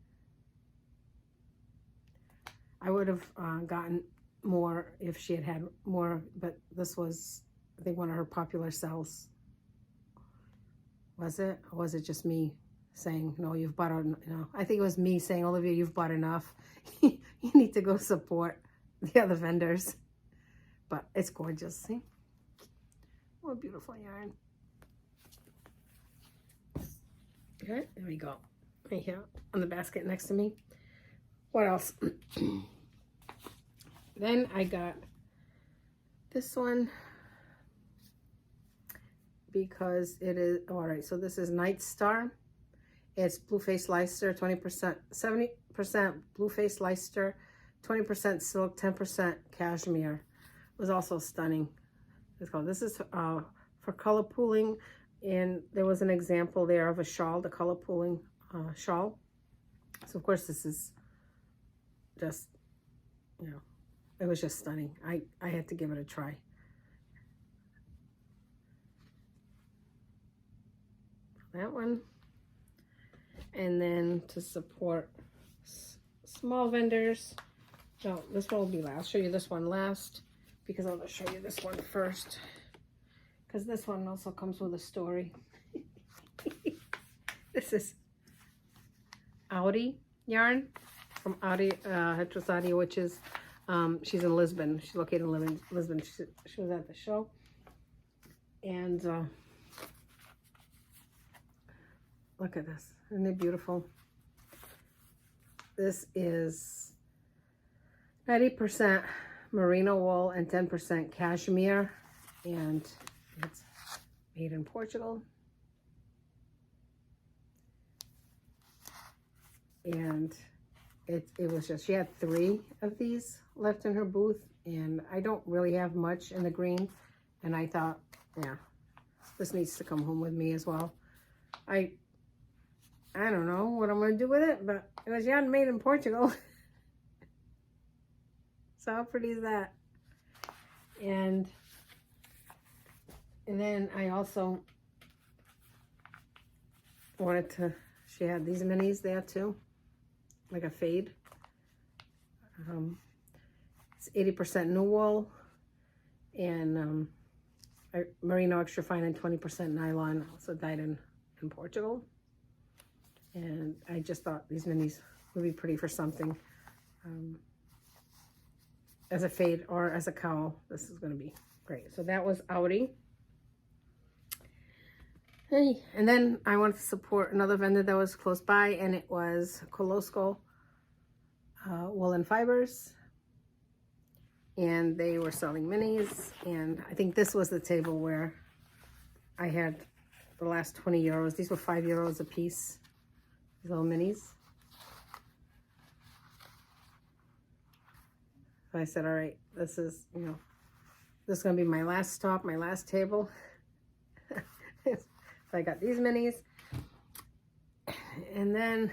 Speaker 1: I would have gotten more if she had had more, but this was, I think, one of her popular sells. Was it? Or was it just me saying, no, you've bought, I think it was me saying, Olivia, you've bought enough. You need to go support the other vendors. But it's gorgeous. See? What a beautiful yarn. Okay, there we go. Right here on the basket next to me. What else? Then I got this one because it is, all right, so this is Night Star. It's blue face Leicester, 20%, 70% blue face Leicester, 20% silk, 10% cashmere. was also stunning. This is for color pooling, and there was an example there of a shawl, the color pooling shawl. So of course this is just, you know, it was just stunning. I had to give it a try. That one. And then to support small vendors. No, this one will be last. I'll show you this one last because I'll show you this one first. Because this one also comes with a story. This is Audi yarn from Audi Heterosadia, which is, she's in Lisbon. She's located in Lisbon. She was at the show. And look at this. Isn't it beautiful? This is 90% merino wool and 10% cashmere. And it's made in Portugal. And it was just, she had 3 of these left in her booth, and I don't really have much in the green, and I thought, yeah, this needs to come home with me as well. I don't know what I'm gonna do with it, but it was yarn made in Portugal. So how pretty is that? And then I also wanted to, she had these minis there too, like a fade. It's 80% new wool and merino extra fine and 20% nylon, also dyed in Portugal. And I just thought these minis would be pretty for something. As a fade or as a cowl, this is going to be great. So that was Audi. Hey, and then I wanted to support another vendor that was close by, and it was Colosco Woolen Fibers. And they were selling minis, and I think this was the table where I had the last 20 euros. These were 5 euros a piece, these little minis. So I said, all right, this is, you know, this is going to be my last stop, my last table. So I got these minis. And then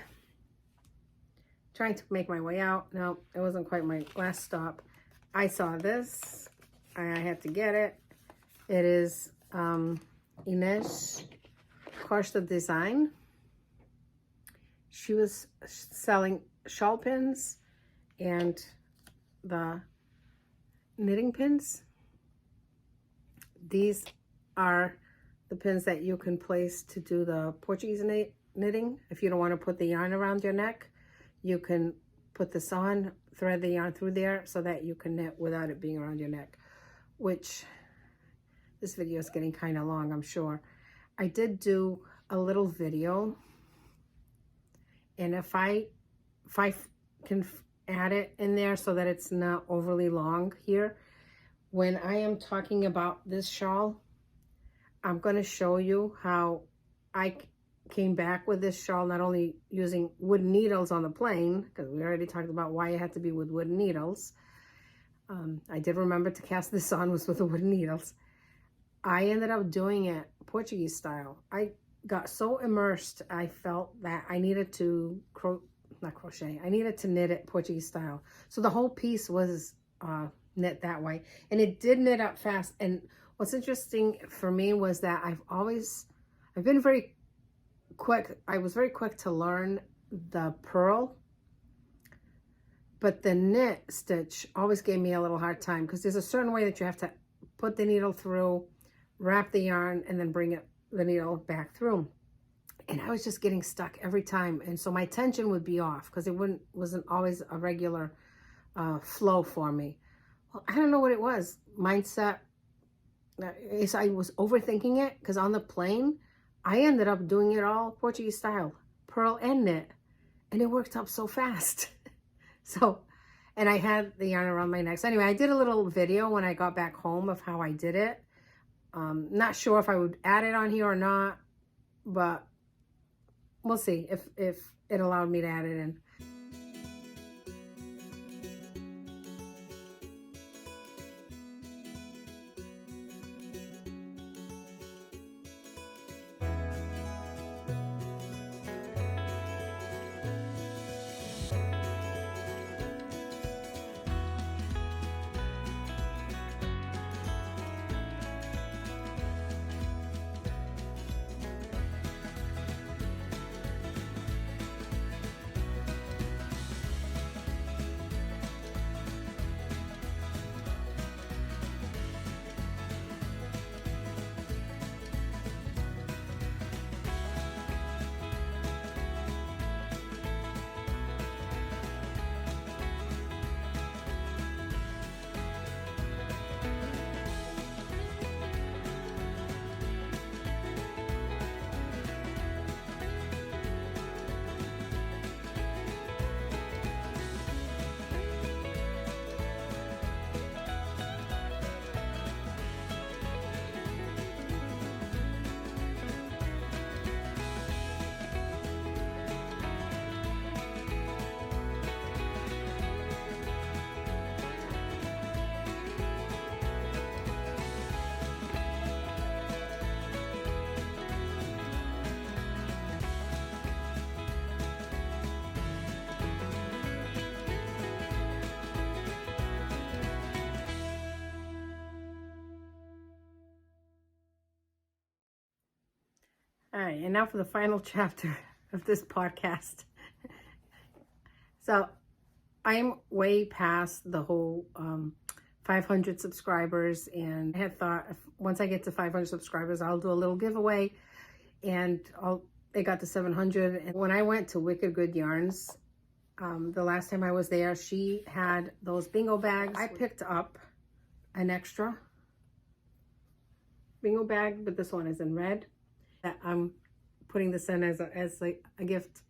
Speaker 1: trying to make my way out. No, it wasn't quite my last stop. I saw this. I had to get it. It is Inês Costa Design. She was selling shawl pins and the knitting pins. These are the pins that you can place to do the Portuguese knitting. If you don't want to put the yarn around your neck, you can put this on, thread the yarn through there so that you can knit without it being around your neck, which this video is getting kind of long, I'm sure. I did do a little video, and if I can add it in there so that it's not overly long here, when I am talking about this shawl, I'm going to show you how I came back with this shawl, not only using wooden needles on the plane, because we already talked about why it had to be with wooden needles. I did remember to cast this on was with the wooden needles. I ended up doing it Portuguese style. I got so immersed, I felt that I needed to I needed to knit it Portuguese style. So the whole piece was knit that way, and it did knit up fast. And what's interesting for me was that I've been very quick. I was very quick to learn the purl, but the knit stitch always gave me a little hard time, because there's a certain way that you have to put the needle through, wrap the yarn, and then bring the needle back through. And I was just getting stuck every time, and so my tension would be off because it wasn't always a regular flow for me. Well, I don't know what it was. Mindset. I was overthinking it, because on the plane, I ended up doing it all Portuguese style, purl and knit, and it worked up so fast. So, and I had the yarn around my neck. So anyway, I did a little video when I got back home of how I did it. Not sure if I would add it on here or not, but we'll see if it allowed me to add it in. All right, and now for the final chapter of this podcast. So I'm way past the whole 500 subscribers, and I had thought once I get to 500 subscribers, I'll do a little giveaway, and they got to 700. And when I went to Wicked Good Yarns, the last time I was there, she had those bingo bags. I picked up an extra bingo bag, but this one is in red. That I'm putting this in as a gift.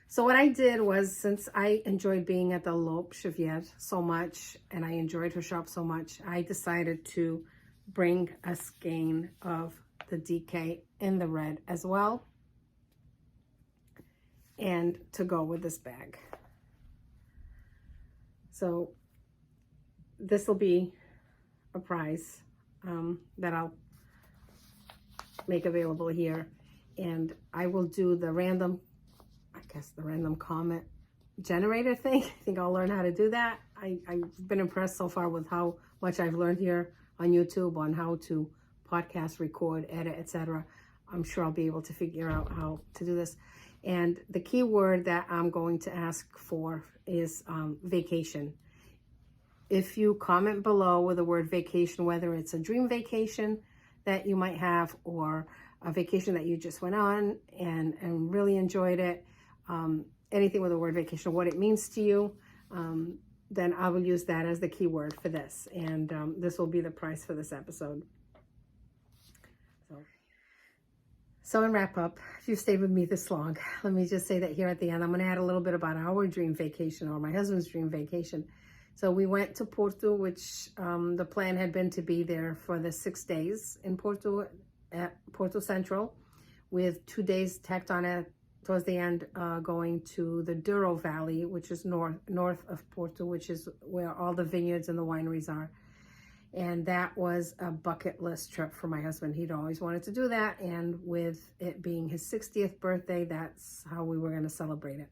Speaker 1: So what I did was, since I enjoyed being at the Lope Chevier so much, and I enjoyed her shop so much, I decided to bring a skein of the DK in the red as well, and to go with this bag. So this will be a prize that I'll make available here, and I will do the random comment generator thing. I think I'll learn how to do that. I've been impressed so far with how much I've learned here on YouTube on how to podcast, record, edit, etc. I'm sure I'll be able to figure out how to do this. And the key word that I'm going to ask for is vacation. If you comment below with the word vacation, whether it's a dream vacation that you might have, or a vacation that you just went on and really enjoyed it, anything with the word vacation, what it means to you, then I will use that as the keyword for this. And this will be the price for this episode. So in wrap up, if you've stayed with me this long, let me just say that here at the end, I'm going to add a little bit about our dream vacation, or my husband's dream vacation. So we went to Porto, which the plan had been to be there for the 6 days in Porto, at Porto Central, with 2 days tacked on it towards the end, going to the Douro Valley, which is north of Porto, which is where all the vineyards and the wineries are. And that was a bucket list trip for my husband. He'd always wanted to do that, and with it being his 60th birthday, that's how we were going to celebrate it.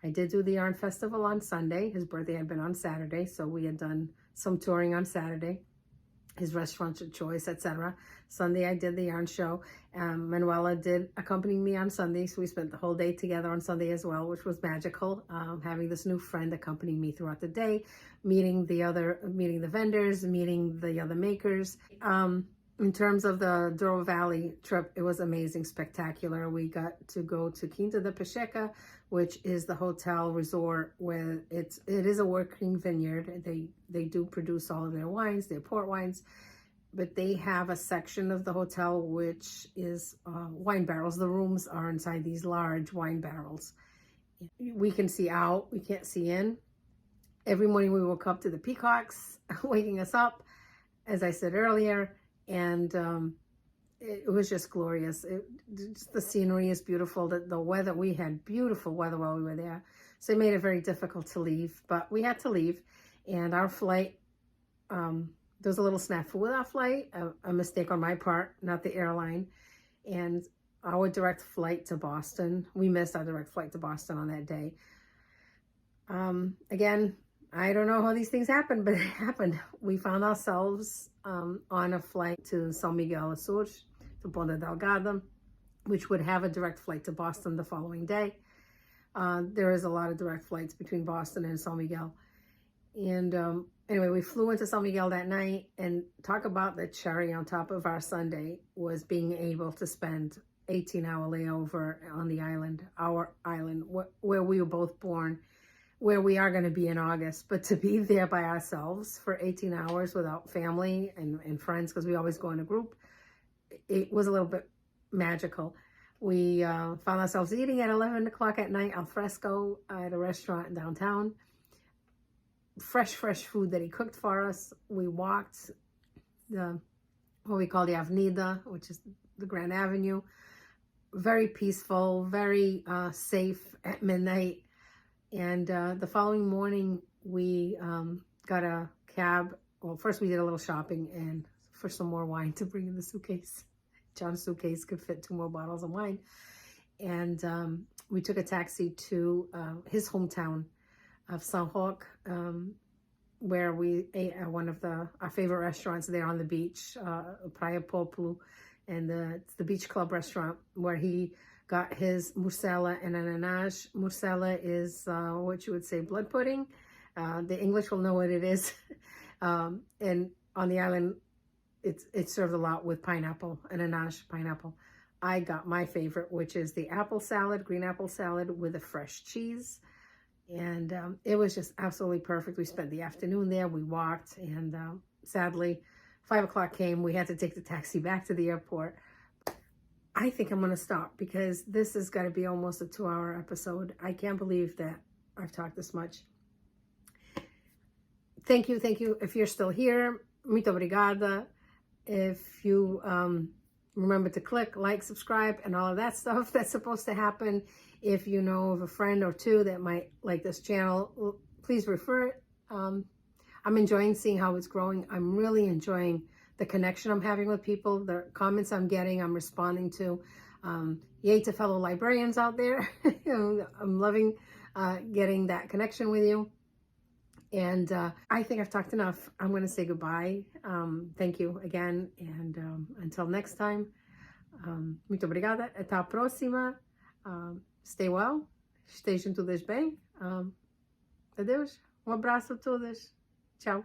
Speaker 1: I did do the Yarn Festival on Sunday. His birthday had been on Saturday, so we had done some touring on Saturday, his restaurants of choice, etc. Sunday I did the yarn show. Manuela did accompany me on Sunday, so we spent the whole day together on Sunday as well, which was magical. Having this new friend accompany me throughout the day, meeting the vendors, meeting the other makers. In terms of the Douro Valley trip, it was amazing, spectacular. We got to go to Quinta da Pacheca, which is the hotel resort where it is a working vineyard. They do produce all of their wines, their port wines, but they have a section of the hotel which is wine barrels. The rooms are inside these large wine barrels. We can see out, we can't see in. Every morning we woke up to the peacocks waking us up, as I said earlier, and it was just glorious. The scenery is beautiful. The weather, we had beautiful weather while we were there, so it made it very difficult to leave, but we had to leave. And our flight, there was a little snafu with our flight, a mistake on my part, not the airline. And our direct flight to Boston, we missed our direct flight to Boston on that day. Again, I don't know how these things happen, but it happened. We found ourselves on a flight to São Miguel Açores, to Ponta Delgada, which would have a direct flight to Boston the following day. There is a lot of direct flights between Boston and São Miguel. And anyway, we flew into São Miguel that night, and talk about the cherry on top of our Sunday was being able to spend 18-hour layover on the island, our island, where we were both born, where we are going to be in August. But to be there by ourselves for 18 hours without family and friends, because we always go in a group, it was a little bit magical. We found ourselves eating at 11 o'clock at night al fresco at a restaurant downtown. Fresh food that he cooked for us. We walked what we call the Avenida, which is the Grand Avenue. Very peaceful, very safe at midnight. And the following morning, we got a cab. Well, first we did a little shopping and for some more wine to bring in the suitcase. John's suitcase could fit 2 more bottles of wine. And we took a taxi to his hometown of São Roque, where we ate at one of our favorite restaurants there on the beach, Praia Popolo. and it's the Beach Club restaurant where he got his mursela and ananas. Mursela is what you would say blood pudding. The English will know what it is. And on the island, it's served a lot with pineapple, ananas, pineapple. I got my favorite, which is the apple salad, green apple salad with a fresh cheese. And it was just absolutely perfect. We spent the afternoon there. We walked, and sadly, 5 o'clock came. We had to take the taxi back to the airport. I think I'm going to stop because this is going to be almost a 2-hour episode. I can't believe that I've talked this much. Thank you. If you're still here, muito obrigada. If you remember to click, like, subscribe, and all of that stuff that's supposed to happen. If you know of a friend or two that might like this channel, please refer it. I'm enjoying seeing how it's growing. I'm really enjoying the connection I'm having with people, the comments I'm getting, I'm responding to. Yay to fellow librarians out there. I'm loving getting that connection with you. And I think I've talked enough. I'm going to say goodbye. Thank you again. And until next time, muito obrigada. Até a próxima. Stay well. Estejam todas bem. Adeus. Abraço a todas. Tchau.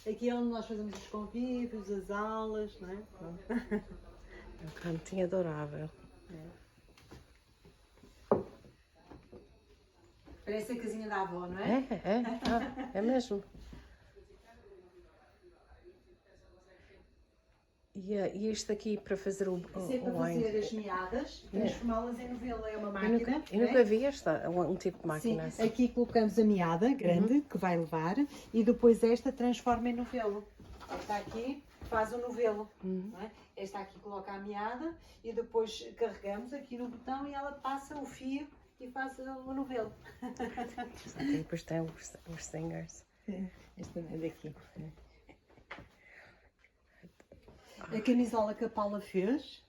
Speaker 3: Aqui é onde nós fazemos os convívios, as aulas, não é?
Speaker 1: É um cantinho adorável.
Speaker 3: Parece a casinha da avó, não é?
Speaker 1: É mesmo. E este aqui para fazer o
Speaker 3: Isso é para fazer as meadas, transformá-las em novelo. É uma máquina.
Speaker 1: Eu nunca vi um tipo de máquina.
Speaker 3: Sim,
Speaker 1: assim.
Speaker 3: aqui colocamos a meada grande, que vai levar, e depois esta transforma em novelo. Esta aqui faz o novelo. Não é? Esta aqui coloca a meada e depois carregamos aqui no botão e ela passa o fio e faz o novelo.
Speaker 1: E depois tem os singers.
Speaker 3: Esta é daqui. A camisola que a Paula fez,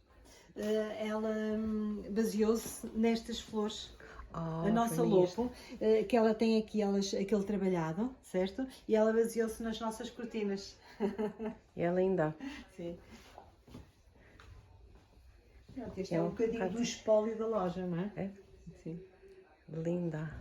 Speaker 3: ela baseou-se nestas flores. A nossa lopo, que ela tem aqui aquele trabalhado, certo? E ela baseou-se nas nossas cortinas.
Speaker 1: E é linda.
Speaker 3: Sim. Este é um bocadinho do espólio da loja, não é?
Speaker 1: É?
Speaker 3: Sim.
Speaker 1: Linda.